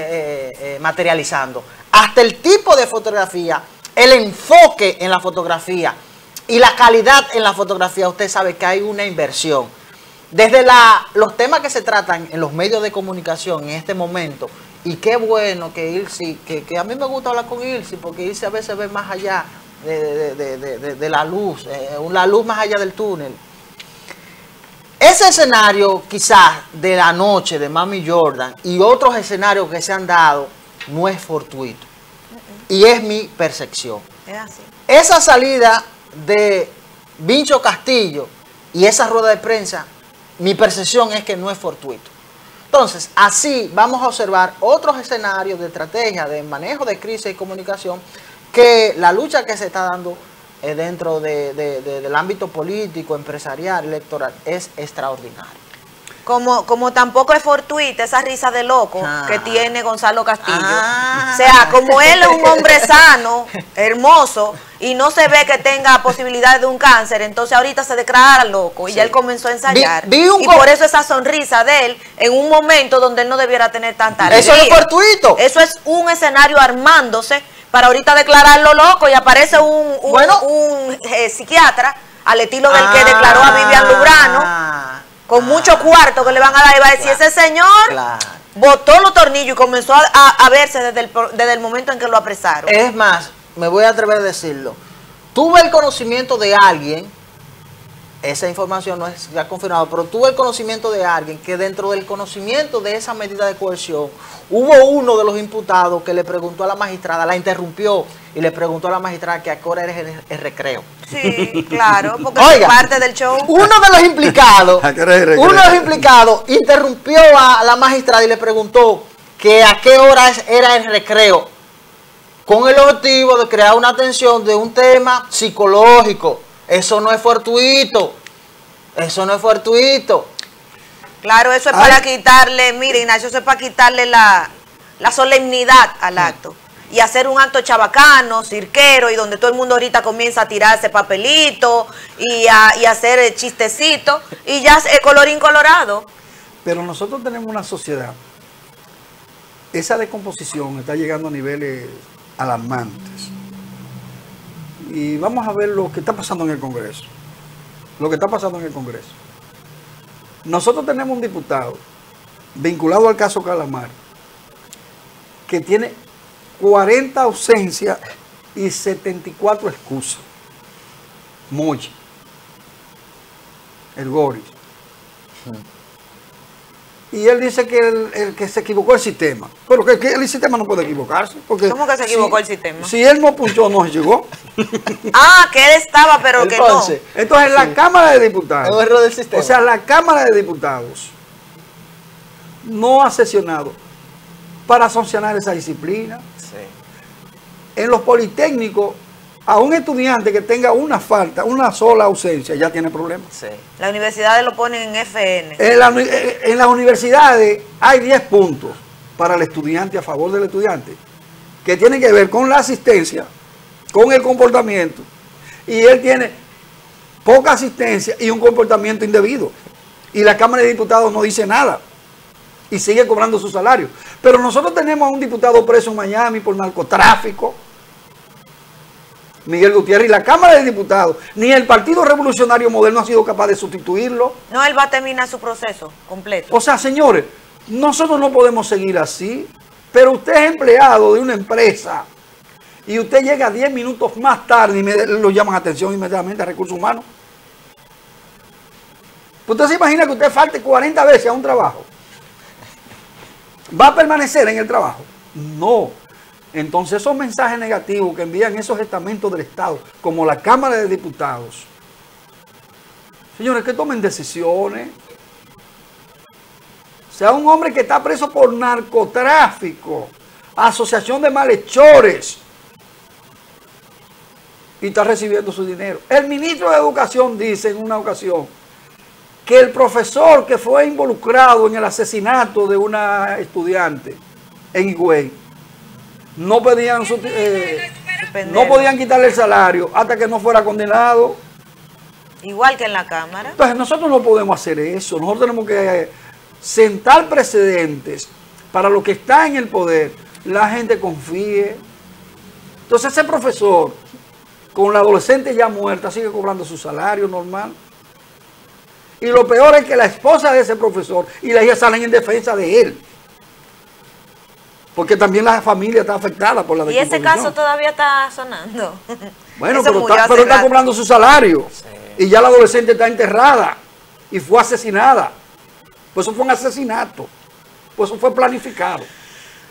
D: materializando. Hasta el tipo de fotografía, el enfoque en la fotografía y la calidad en la fotografía, usted sabe que hay una inversión. Desde los temas que se tratan en los medios de comunicación en este momento, y qué bueno que Ilse, que a mí me gusta hablar con Ilse, porque Ilse a veces ve más allá de la luz, la luz más allá del túnel. Ese escenario quizás de la noche de Mami Jordan y otros escenarios que se han dado no es fortuito. Y es mi percepción.
C: Es así.
D: Esa salida de Vincho Castillo y esa rueda de prensa, mi percepción es que no es fortuito. Entonces, así vamos a observar otros escenarios de estrategia, de manejo de crisis y comunicación, que la lucha que se está dando dentro del ámbito político, empresarial, electoral, es extraordinario.
C: Como tampoco es fortuita esa risa de loco que tiene Gonzalo Castillo. O sea, como él es un hombre sano, hermoso, y no se ve que tenga posibilidad de un cáncer, entonces ahorita se declara loco y ya él comenzó a ensayar. Y por eso esa sonrisa de él en un momento donde él no debiera tener tanta alegría.
D: Eso no es fortuito.
C: Eso es un escenario armándose para ahorita declararlo loco y aparece un psiquiatra al estilo del que declaró a Vivian Lubrano, con muchos cuartos que le van a dar, y va a decir, ese señor botó los tornillos y comenzó a verse desde el momento en que lo apresaron.
D: Es más, me voy a atrever a decirlo, tuve el conocimiento de alguien, esa información no es ya confirmada, pero tuve el conocimiento de alguien que dentro del conocimiento de esa medida de coerción, hubo uno de los imputados que le preguntó a la magistrada, la interrumpió y le preguntó a la magistrada que a qué hora era el recreo.
C: Sí, claro, porque
D: Oiga,
C: es parte del show.
D: Uno de los implicados interrumpió a la magistrada y le preguntó que a qué hora era el recreo, con el objetivo de crear una atención de un tema psicológico. Eso no es fortuito. Eso no es fortuito.
C: Claro, eso es para quitarle, mire Ignacio, eso es para quitarle la solemnidad al acto. Y hacer un acto chabacano, cirquero, y donde todo el mundo ahorita comienza a tirarse papelito y a hacer chistecitos, y ya es colorín colorado.
B: Pero nosotros tenemos una sociedad, esa descomposición está llegando a niveles alarmantes. Y vamos a ver lo que está pasando en el Congreso. Lo que está pasando en el Congreso. Nosotros tenemos un diputado vinculado al caso Calamar que tiene 40 ausencias y 74 excusas. Mochi. El Goris. Y él dice que el que se equivocó el sistema. Pero que el sistema no puede equivocarse. Porque
C: ¿cómo que se equivocó el sistema?
B: Si él no punchó, no llegó.
C: Que él estaba, pero
B: entonces, que no. Entonces, la Cámara de Diputados.
D: El error del sistema.
B: O sea, la Cámara de Diputados no ha sesionado para sancionar esa disciplina. Sí. En los politécnicos, a un estudiante que tenga una falta, una sola ausencia, ya tiene problemas.
D: Sí.
C: Las universidades lo ponen en FN.
B: En las universidades hay 10 puntos para el estudiante, a favor del estudiante, que tienen que ver con la asistencia, con el comportamiento, y él tiene poca asistencia y un comportamiento indebido. Y la Cámara de Diputados no dice nada y sigue cobrando su salario. Pero nosotros tenemos a un diputado preso en Miami por narcotráfico, Miguel Gutiérrez, y la Cámara de Diputados, ni el Partido Revolucionario Moderno ha sido capaz de sustituirlo.
C: No, él va a terminar su proceso completo.
B: O sea, señores, nosotros no podemos seguir así, pero usted es empleado de una empresa y usted llega 10 minutos más tarde y lo llaman atención inmediatamente a Recursos Humanos. ¿Usted se imagina que usted falte 40 veces a un trabajo? ¿Va a permanecer en el trabajo? No. Entonces esos mensajes negativos que envían esos estamentos del Estado, como la Cámara de Diputados, señores, que tomen decisiones. O sea, un hombre que está preso por narcotráfico, asociación de malhechores, y está recibiendo su dinero. El ministro de Educación dice en una ocasión que el profesor que fue involucrado en el asesinato de una estudiante en Higüey no podían quitarle el salario hasta que no fuera condenado.
C: Igual que en la Cámara.
B: Entonces nosotros no podemos hacer eso. Nosotros tenemos que sentar precedentes para lo que está en el poder, la gente confíe. Entonces ese profesor, con la adolescente ya muerta, sigue cobrando su salario normal. Y lo peor es que la esposa de ese profesor y la hija salen en defensa de él. Porque también la familia está afectada por la descomposición.
C: ¿Y ese caso todavía está sonando?
B: Bueno, pero está cobrando su salario. Sí. Y ya la adolescente está enterrada y fue asesinada. Pues eso fue un asesinato. Pues eso fue planificado.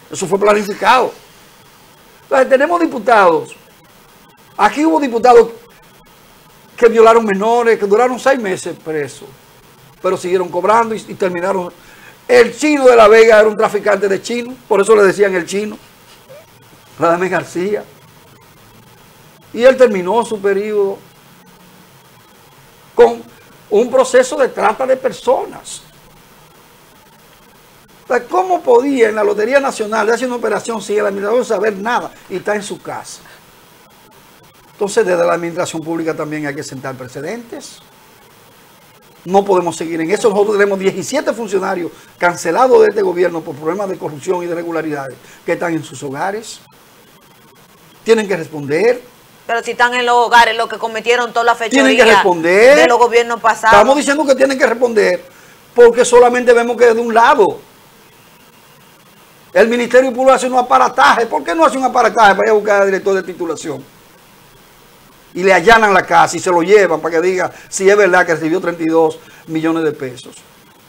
B: Eso fue planificado. Entonces tenemos diputados. Aquí hubo diputados que violaron menores, que duraron 6 meses presos, pero siguieron cobrando y terminaron. El Chino de la Vega era un traficante de chino, por eso le decían el Chino, Radamés García. Y él terminó su periodo con un proceso de trata de personas. Entonces, ¿cómo podía en la Lotería Nacional hacer una operación sin el administrador saber nada y está en su casa? Entonces, desde la administración pública también hay que sentar precedentes. No podemos seguir en eso. Nosotros tenemos 17 funcionarios cancelados de este gobierno por problemas de corrupción y de irregularidades que están en sus hogares. Tienen que responder.
C: Pero si están en los hogares, los que cometieron toda la fechoría
B: tienen que responder.
C: De los gobiernos pasados.
B: Estamos diciendo que tienen que responder porque solamente vemos que de un lado. El Ministerio Público hace un aparataje. ¿Por qué no hace un aparataje para ir a buscar al director de titulación? Y le allanan la casa y se lo llevan para que diga si es verdad que recibió 32 millones de pesos.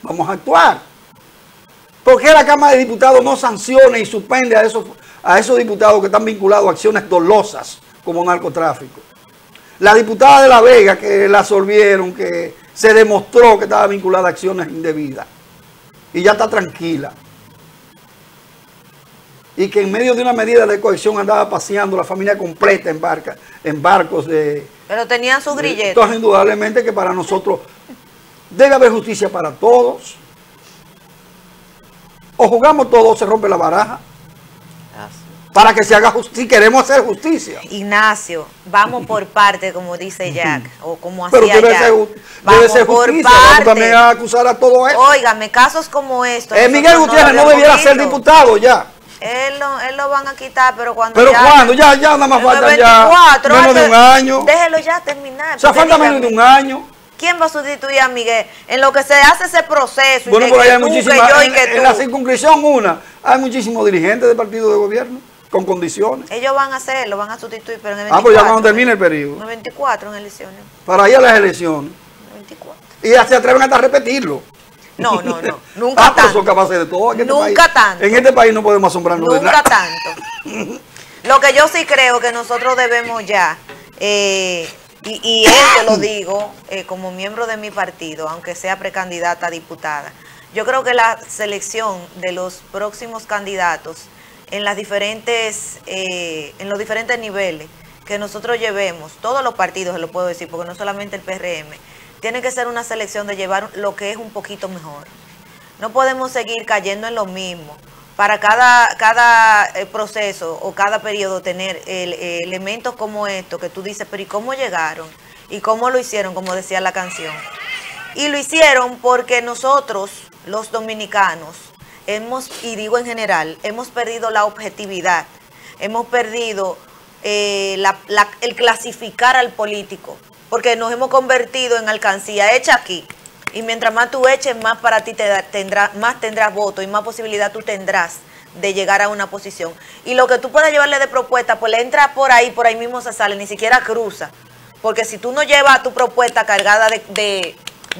B: Vamos a actuar. ¿Por qué la Cámara de Diputados no sanciona y suspende a esos diputados que están vinculados a acciones dolosas como narcotráfico? La diputada de La Vega que la absorbieron, que se demostró que estaba vinculada a acciones indebidas y ya está tranquila. Y que en medio de una medida de cohesión andaba paseando la familia completa en barcos de...
C: Pero tenían sus grilletes.
B: Entonces, indudablemente que para nosotros debe haber justicia para todos. O jugamos todos o se rompe la baraja. Para que se haga justicia. Si queremos hacer justicia.
C: Ignacio, vamos por parte, como dice Jack, o como hacía
B: Jack. Pero debe ser justicia. Vamos también a acusar a todo eso.
C: Óigame, casos como estos.
B: Miguel Gutiérrez no debiera ser diputado ya.
C: Él lo van a quitar, pero cuando
B: ya nada más falta 24, ya menos de un año.
C: Déjelo ya terminar.
B: O sea, falta menos de un año.
C: ¿Quién va a sustituir a Miguel? En lo que se hace ese proceso.
B: Bueno, por ahí hay muchísimas. En la circunscripción hay muchísimos dirigentes del partido de gobierno con condiciones.
C: Ellos van a hacerlo, van a sustituir, pero en el 24.
B: Pues ya cuando termine el periodo.
C: En el 24, en elecciones.
B: Para ir a las elecciones.
C: En el 24.
B: Y ya se atreven hasta a repetirlo.
C: No, nunca tanto.
B: Son capaces de todo.
C: Nunca tanto.
B: En este país no podemos asombrarnos de nada.
C: Nunca tanto. Lo que yo sí creo que nosotros debemos ya, y esto lo digo como miembro de mi partido, aunque sea precandidata a diputada, yo creo que la selección de los próximos candidatos en los diferentes niveles que nosotros llevemos, todos los partidos, se lo puedo decir, porque no solamente el PRM, tiene que ser una selección de llevar lo que es un poquito mejor. No podemos seguir cayendo en lo mismo. Para cada proceso o cada periodo tener elementos como estos que tú dices, pero ¿y cómo llegaron? ¿Y cómo lo hicieron? Como decía la canción. Y lo hicieron porque nosotros, los dominicanos, y digo en general, hemos perdido la objetividad. Hemos perdido el clasificar al político. Porque nos hemos convertido en alcancía hecha aquí. Y mientras más tú eches, más para ti más tendrás voto y más posibilidad tú tendrás de llegar a una posición. Y lo que tú puedas llevarle de propuesta, pues le entra por ahí mismo se sale, ni siquiera cruza. Porque si tú no llevas tu propuesta cargada de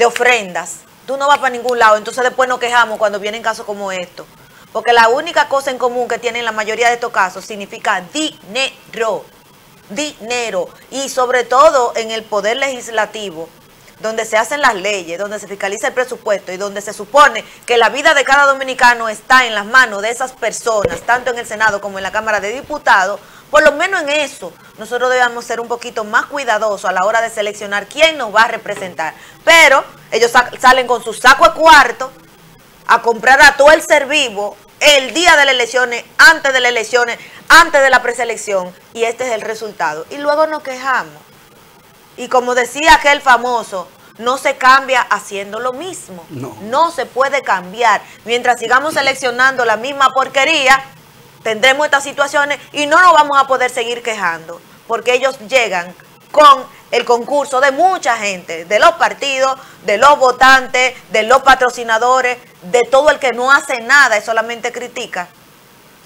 C: ofrendas, tú no vas para ningún lado. Entonces después nos quejamos cuando vienen casos como estos. Porque la única cosa en común que tienen la mayoría de estos casos significa dinero. Dinero. Y sobre todo en el poder legislativo, donde se hacen las leyes, donde se fiscaliza el presupuesto y donde se supone que la vida de cada dominicano está en las manos de esas personas, tanto en el Senado como en la Cámara de Diputados, por lo menos en eso nosotros debemos ser un poquito más cuidadosos a la hora de seleccionar quién nos va a representar. Pero ellos salen con su saco de cuarto a comprar a todo el ser vivo el día de las elecciones, antes de las elecciones, antes de la preselección y este es el resultado. Y luego nos quejamos. Y como decía aquel famoso, no se cambia haciendo lo mismo. No se puede cambiar. Mientras sigamos seleccionando la misma porquería, tendremos estas situaciones y no nos vamos a poder seguir quejando, porque ellos llegan con el concurso de mucha gente, de los partidos, de los votantes, de los patrocinadores, de todo el que no hace nada y solamente critica.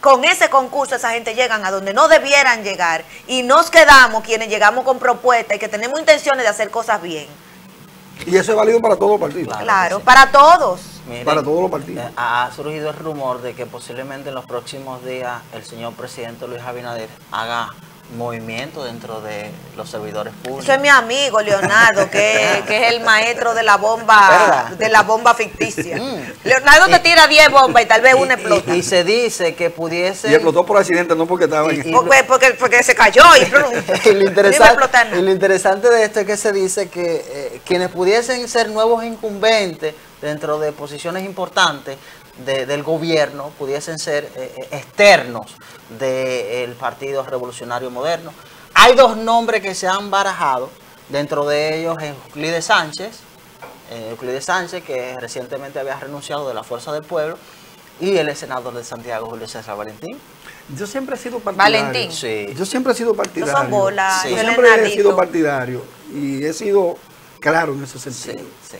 C: Con ese concurso esa gente llegan a donde no debieran llegar y nos quedamos quienes llegamos con propuestas y que tenemos intenciones de hacer cosas bien.
B: Y eso es válido para todos los partidos.
C: Claro, sí. Para todos.
A: Miren,
B: para todos los partidos.
A: Ha surgido el rumor de que posiblemente en los próximos días el señor presidente Luis Abinader haga movimiento dentro de los servidores públicos.
C: Eso es mi amigo Leonardo, que es el maestro de la bomba ficticia. Leonardo te tira 10 bombas y tal vez una explota.
A: Y se dice que pudiese...
B: Y explotó por accidente, no porque estaba en...
C: Porque se cayó y
A: lo interesante de esto es que se dice que quienes pudiesen ser nuevos incumbentes dentro de posiciones importantes del gobierno pudiesen ser externos del Partido Revolucionario Moderno. Hay dos nombres que se han barajado, dentro de ellos Euclides Sánchez, que recientemente había renunciado de la Fuerza del Pueblo, y el senador de Santiago, Julio César Valentín.
B: Yo siempre he sido partidario.
C: Valentín.
B: Sí. Yo siempre he sido partidario.
C: Son bolas,
B: sí. Yo siempre he sido partidario y he sido claro en ese sentido.
A: Sí.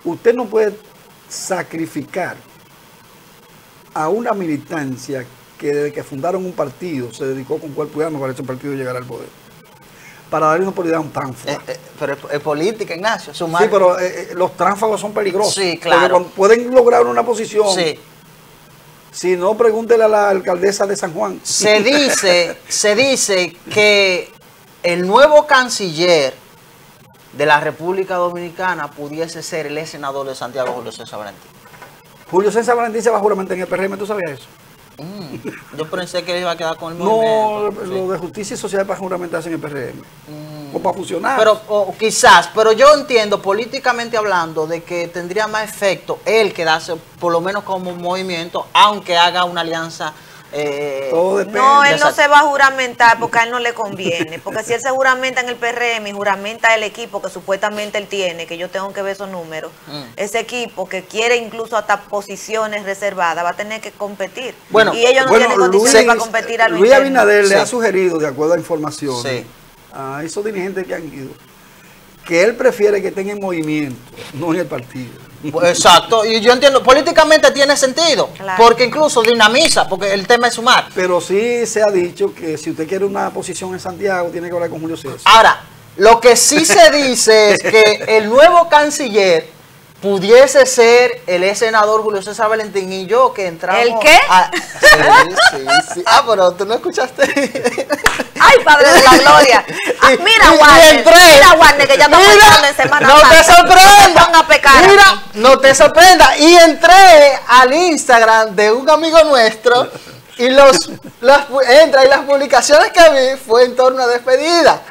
B: Usted no puede sacrificar a una militancia que desde que fundaron un partido se dedicó con cuerpo y alma para que ese partido llegara al poder, para darle una oportunidad a un tránfago.
A: Pero es política, Ignacio.
B: Sí, pero los tránfagos son peligrosos.
A: Sí, claro.
B: Porque pueden lograr una posición.
A: Sí.
B: Si no, pregúntele a la alcaldesa de San Juan.
A: Se dice que el nuevo canciller de la República Dominicana pudiese ser el ex senador de Santiago, Julio César Valentín.
B: Julio César Valentín se va a juramentar en el PRM, ¿tú sabías eso?
A: Yo pensé que él iba a quedar con el movimiento.
B: No, lo de justicia y social para juramentarse en el PRM. O para fusionar.
A: Pero quizás, pero yo entiendo políticamente hablando de que tendría más efecto él quedarse por lo menos como movimiento, aunque haga una alianza.
B: Todo depende.
C: No, él no se va a juramentar porque a él no le conviene. Porque si él se juramenta en el PRM y juramenta el equipo que supuestamente él tiene, que yo tengo que ver esos números, ese equipo que quiere incluso hasta posiciones reservadas va a tener que competir.
B: Bueno,
C: y ellos no tienen condiciones para competir a
B: Luis Abinader le ha sugerido, de acuerdo a informaciones,
A: sí,
B: a esos dirigentes que han ido, que él prefiere que estén en movimiento, no en el partido.
A: Exacto, y yo entiendo, políticamente tiene sentido, claro, porque incluso dinamiza, porque el tema es sumar.
B: Pero sí se ha dicho que si usted quiere una posición en Santiago, tiene que hablar con Julio César.
A: Ahora, lo que sí se dice es que el nuevo canciller pudiese ser el ex senador Julio César Valentín y yo que entramos...
C: ¿El qué?
A: Sí. Ah, pero tú no escuchaste.
C: ¡Ay, Padre de la Gloria! Mira, Warner, que ya estamos entrando en Semana Santa.
A: ¡No te sorprenda!
C: No a pecar.
A: Mira, no te sorprenda. Y entré al Instagram de un amigo nuestro y entra y las publicaciones que vi fue en torno a despedida.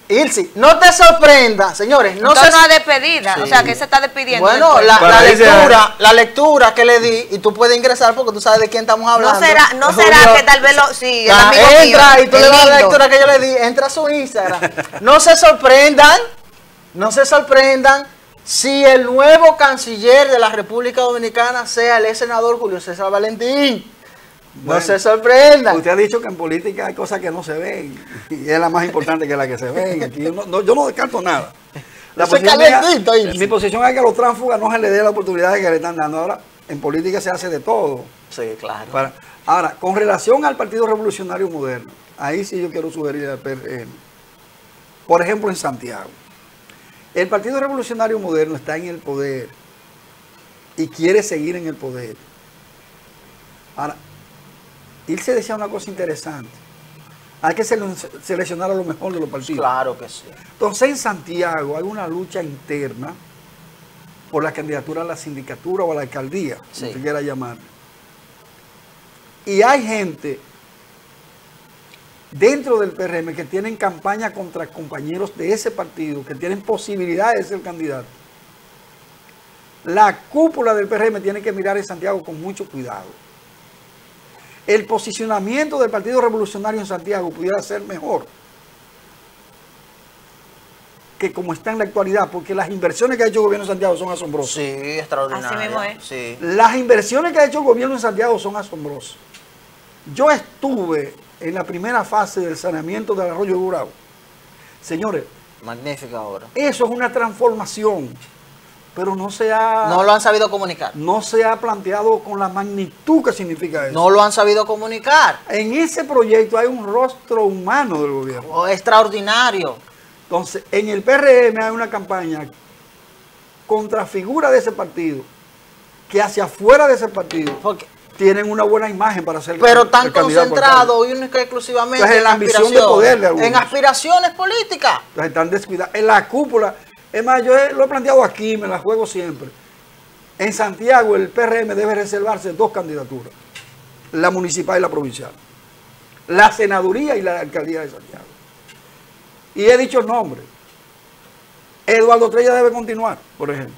A: Ilsi, no te sorprenda, señores. No
C: se una despedida, sí. O sea, que se está despidiendo.
A: Bueno, la lectura que le di, y tú puedes ingresar porque tú sabes de quién estamos hablando.
C: No será que tal vez sí, el amigo
A: entra
C: mío,
A: y tú le das la lectura que yo le di, entra a su Instagram. No se sorprendan si el nuevo canciller de la República Dominicana sea el ex senador Julio César Valentín. Bueno, no se sorprenda.
B: Usted ha dicho que en política hay cosas que no se ven y es la más importante que la que se ven. Aquí yo no descarto nada. Mi posición es que a los tránsfugas no se les dé la oportunidad que le están dando. Ahora, en política se hace de todo.
A: Sí, claro.
B: Ahora, con relación al Partido Revolucionario Moderno, ahí sí yo quiero sugerir al PRM. Por ejemplo, en Santiago. El Partido Revolucionario Moderno está en el poder y quiere seguir en el poder. Ahora, Ilse decía una cosa interesante. Hay que seleccionar a lo mejor de los partidos.
A: Claro que sí.
B: Entonces en Santiago hay una lucha interna por la candidatura a la sindicatura o a la alcaldía,
A: sí,
B: como se quiera llamar. Y hay gente dentro del PRM que tienen campaña contra compañeros de ese partido, que tienen posibilidad de ser candidato. La cúpula del PRM tiene que mirar en Santiago con mucho cuidado. el posicionamiento del Partido Revolucionario en Santiago pudiera ser mejor que como está en la actualidad, porque las inversiones que ha hecho el gobierno de Santiago son asombrosas.
D: Sí, extraordinario.
C: Así mismo es.
D: Sí.
B: Las inversiones que ha hecho el gobierno de Santiago son asombrosas. Yo estuve en la primera fase del saneamiento del Arroyo Burao. Señores,
D: Magnífica obra.
B: eso es una transformación, pero no se ha...
D: No lo han sabido comunicar.
B: no se ha planteado con la magnitud que significa eso.
D: No lo han sabido comunicar.
B: En ese proyecto hay un rostro humano del gobierno.
D: Oh, extraordinario.
B: Entonces, en el PRM hay una campaña contra figuras de ese partido, que hacia afuera de ese partido
D: Porque,
B: tienen una buena imagen para ser
D: pero
B: el
D: tan
B: candidato
D: concentrado y única y exclusivamente
B: Entonces, en la ambición de poder de algunos.
D: en aspiraciones políticas.
B: Entonces, están descuidados. En la cúpula, es más, yo lo he planteado aquí, me la juego siempre. En Santiago el PRM debe reservarse 2 candidaturas, la municipal y la provincial, la senaduría y la alcaldía de Santiago. Y he dicho el nombre. Eduardo Trella debe continuar, por ejemplo.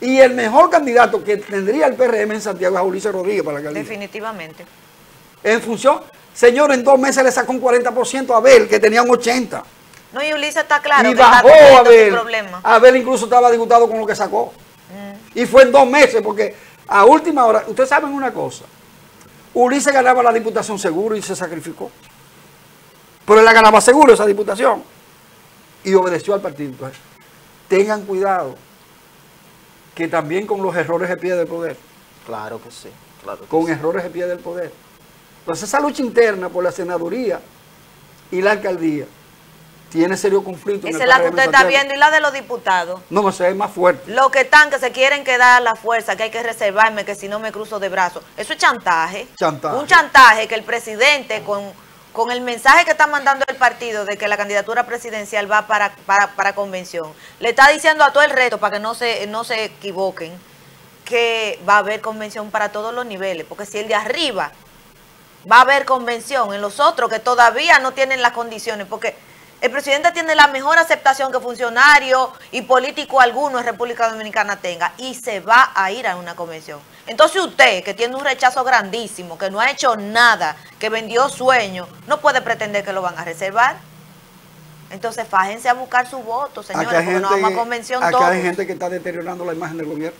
B: Y el mejor candidato que tendría el PRM en Santiago es a Ulises Rodríguez para la alcaldía.
C: Definitivamente.
B: En función, señor, en 2 meses le sacó un 40% a Abel, que tenía un 80%.
C: No, y Ulises está claro
B: Y
C: que está
B: bajó
C: teniendo
B: a
C: su
B: Abel.
C: problema.
B: Abel incluso estaba disgustado con lo que sacó. Y fue en 2 meses, porque a última hora, ustedes saben una cosa, Ulises ganaba la diputación seguro y se sacrificó. Pero él la ganaba seguro esa diputación. Y obedeció al partido. Entonces, tengan cuidado, que también con los errores de pie del poder.
D: Claro que sí. Claro que
B: Con
D: sí.
B: errores de pie del poder. Entonces esa lucha interna por la senaduría y la alcaldía tiene serio conflicto. en
C: Esa
B: el
C: es la que
B: PRM
C: usted
B: en
C: está
B: Santiago.
C: viendo y la de los diputados.
B: No, ese es más fuerte.
C: Los que están, que se quieren quedar a la fuerza, que hay que reservarme, que si no me cruzo de brazos. Eso es chantaje.
B: Chantaje.
C: Un chantaje que el presidente, con el mensaje que está mandando el partido de que la candidatura presidencial va para convención, le está diciendo a todo el resto, para que no se equivoquen, que va a haber convención para todos los niveles. Porque si el de arriba va a haber convención, en los otros que todavía no tienen las condiciones, porque el presidente tiene la mejor aceptación que funcionario y político alguno en República Dominicana tenga, y se va a ir a una convención. Entonces usted, que tiene un rechazo grandísimo, que no ha hecho nada, que vendió sueños, no puede pretender que lo van a reservar. Entonces fájense a buscar su voto, señores,
B: Acá hay
C: porque nos vamos a convención
B: acá
C: todos,
B: hay gente que está deteriorando la imagen del gobierno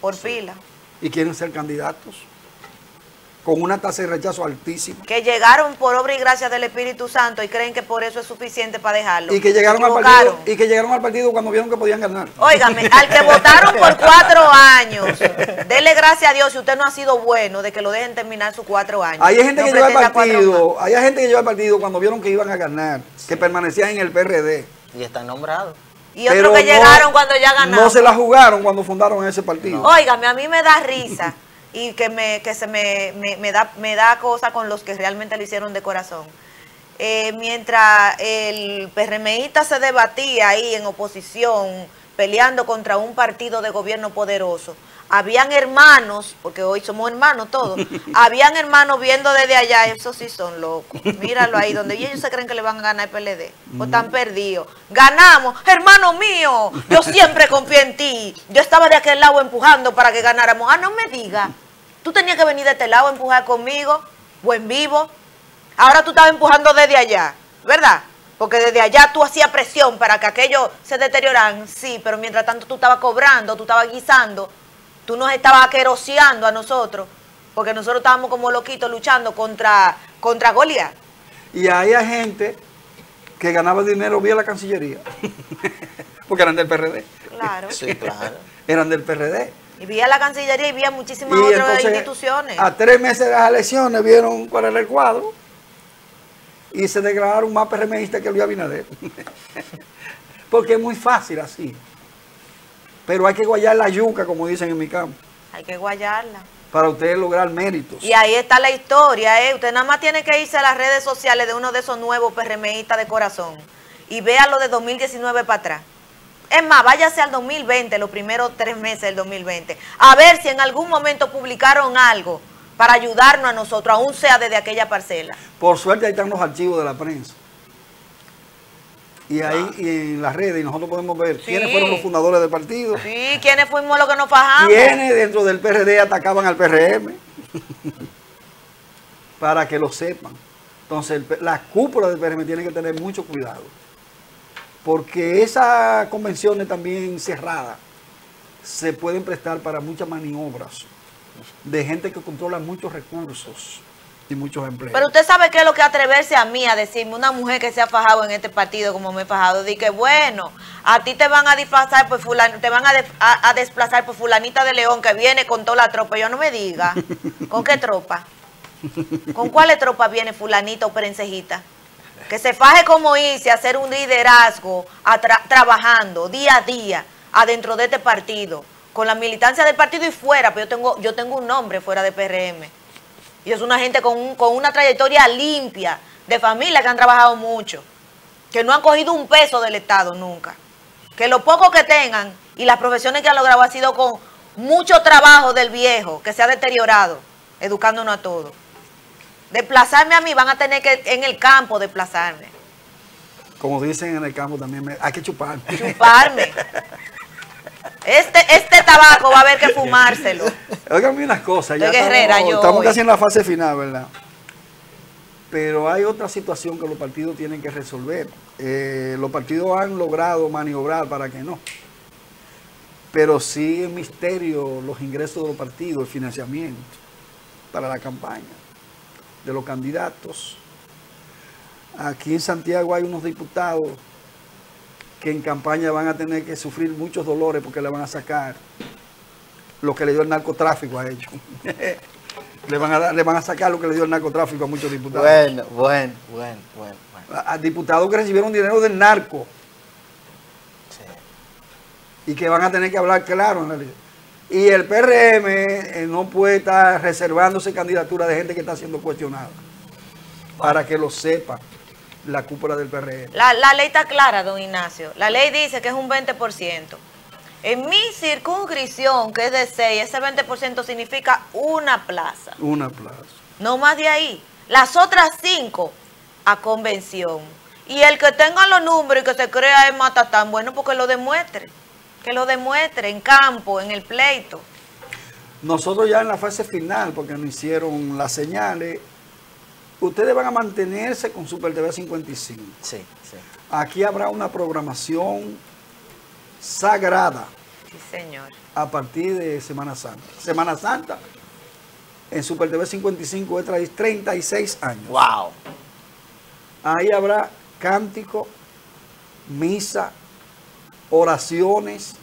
C: por pila.
B: y quieren ser candidatos con una tasa de rechazo altísima.
C: Que llegaron por obra y gracia del Espíritu Santo y creen que por eso es suficiente para dejarlo.
B: Y que llegaron
C: Se
B: al partido,
C: equivocaron.
B: y que llegaron al partido cuando vieron que podían ganar.
C: Óigame, al que votaron por 4 años, dele gracias a Dios si usted no ha sido bueno de que lo dejen terminar sus 4 años.
B: Hay gente
C: No
B: que llegó al
C: pretenda 4 más.
B: partido, hay gente que llegó al partido cuando vieron que iban a ganar, que permanecían en el PRD.
D: Y están nombrados.
C: Y otros
B: Pero
C: que llegaron cuando ya ganaron.
B: No se la jugaron cuando fundaron ese partido.
C: Óigame, a mí me da risa y que me da cosa con los que realmente lo hicieron de corazón. Mientras el PRMista se debatía ahí en oposición, peleando contra un partido de gobierno poderoso, habían hermanos, porque hoy somos hermanos todos, habían hermanos viendo desde allá, esos sí son locos, míralo ahí, donde ellos se creen que le van a ganar el PLD, o están perdidos. Ganamos, hermano mío, yo siempre confié en ti, yo estaba de aquel lado empujando para que ganáramos. Ah, no me digas, tú tenías que venir de este lado a empujar conmigo, o en vivo, ahora tú estabas empujando desde allá, ¿verdad? Porque desde allá tú hacías presión para que aquello se deterioraran, sí, pero mientras tanto tú estabas cobrando, tú estabas guisando, tú nos estabas aqueroseando a nosotros, porque nosotros estábamos como loquitos luchando contra Goliat.
B: Y ahí hay gente que ganaba dinero vía la Cancillería, porque eran del PRD.
C: Claro.
D: Sí, claro.
B: Eran del PRD.
C: Y vía la Cancillería y vía muchísimas
B: Y
C: otras
B: entonces,
C: instituciones.
B: a 3 meses de las elecciones vieron cuál era el cuadro y se declararon más PRMistas que Luis Abinader. Porque es muy fácil así. Pero hay que guayar la yuca, como dicen en mi campo,
C: Hay que guayarla.
B: para usted lograr méritos.
C: Y ahí está la historia, ¿eh? Usted nada más tiene que irse a las redes sociales de uno de esos nuevos PRMistas de corazón y vea lo de 2019 para atrás. Es más, váyase al 2020, los primeros 3 meses del 2020, a ver si en algún momento publicaron algo para ayudarnos a nosotros, aún sea desde aquella parcela.
B: Por suerte ahí están los archivos de la prensa. Y ahí y en las redes, y nosotros podemos ver quiénes fueron los fundadores del partido,
C: Sí, ¿quiénes fuimos los que nos fajamos?
B: quiénes dentro del PRD atacaban al PRM. para que lo sepan. Entonces, la cúpula del PRM tiene que tener mucho cuidado, porque esas convenciones también cerradas se pueden prestar para muchas maniobras de gente que controla muchos recursos y muchos empleos.
C: Pero usted sabe qué es lo que atreverse a mí a decirme, una mujer que se ha fajado en este partido como me he fajado, di que bueno, a ti te van a disfrazar por fulano, te van a desplazar por fulanita de León que viene con toda la tropa. Yo no me diga, ¿con qué tropa? ¿Con cuáles tropas viene fulanita o perencejita? Que se faje como irse a hacer un liderazgo, trabajando día a día adentro de este partido, con la militancia del partido y fuera, pero yo tengo un nombre fuera de PRM. Y es una gente con una trayectoria limpia, de familia que han trabajado mucho, que no han cogido un peso del Estado nunca. Que lo poco que tengan y las profesiones que han logrado ha sido con mucho trabajo del viejo, que se ha deteriorado, educándonos a todos. Desplazarme a mí, van a tener que en el campo desplazarme.
B: Como dicen en el campo también, hay que chuparme.
C: Chuparme. Este tabaco va a haber que fumárselo.
B: Óigame unas cosas, ya
C: Guerrera,
B: estamos casi en la fase final, ¿verdad? Pero hay otra situación que los partidos tienen que resolver. Los partidos han logrado maniobrar para que no. Pero sí es misterio los ingresos de los partidos, el financiamiento para la campaña de los candidatos. Aquí en Santiago hay unos diputados que en campaña van a tener que sufrir muchos dolores porque le van a sacar lo que le dio el narcotráfico a ellos. le van a sacar lo que le dio el narcotráfico a muchos diputados.
A: Bueno.
B: A diputados que recibieron dinero del narco. Sí. Y que van a tener que hablar claro en realidad. Y el PRM no puede estar reservándose candidatura de gente que está siendo cuestionada. Para que lo sepa la cúpula del PRM.
C: La ley está clara, don Ignacio. La ley dice que es un 20%. En mi circunscripción, que es de 6, ese 20% significa una plaza.
B: Una plaza.
C: No más de ahí. Las otras 5 a convención. Y el que tenga los números y que se crea es matatán, bueno, porque lo demuestre. Que lo demuestre en campo, en el pleito.
B: Nosotros ya en la fase final, porque nos hicieron las señales, ustedes van a mantenerse con Super TV 55.
A: Sí.
B: Aquí habrá una programación sagrada.
C: Sí, señor.
B: A partir de Semana Santa. Semana Santa en Super TV 55 es 36 años.
A: Wow.
B: Ahí habrá cántico, misa, oraciones,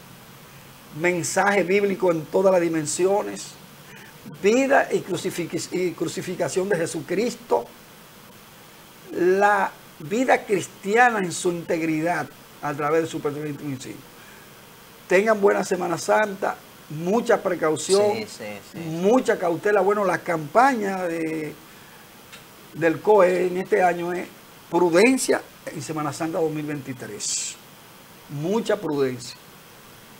B: mensaje bíblico en todas las dimensiones, vida y crucificación de Jesucristo, la vida cristiana en su integridad a través de Super TV 55. Tengan buena Semana Santa, mucha precaución, mucha cautela. Bueno, la campaña del COE en este año es prudencia en Semana Santa 2023. Mucha prudencia.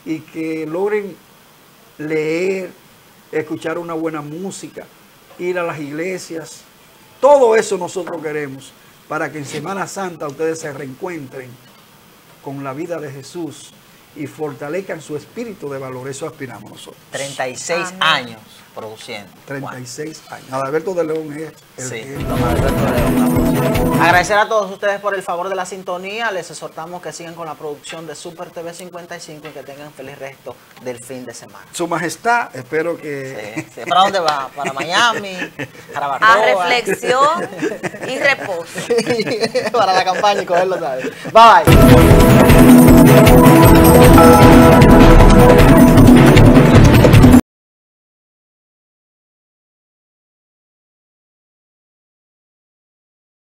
B: Y que logren leer, escuchar una buena música, ir a las iglesias. Todo eso nosotros queremos para que en Semana Santa ustedes se reencuentren con la vida de Jesús y fortalezcan su espíritu de valor. Eso aspiramos nosotros.
A: 36
C: Amén.
A: años produciendo.
B: 36 años. Adalberto de León es el
A: Sí,
B: que...
A: don Adalberto de León.
D: Agradecer a todos ustedes por el favor de la sintonía. Les exhortamos que sigan con la producción de Super TV 55 y que tengan feliz resto del fin de semana.
B: Su Majestad, espero que...
D: Sí. ¿Para dónde va? ¿Para Miami? ¿Para Barroa?
C: A reflexión y reposo.
D: Para la campaña y cogerlo, ¿sabes? Bye bye.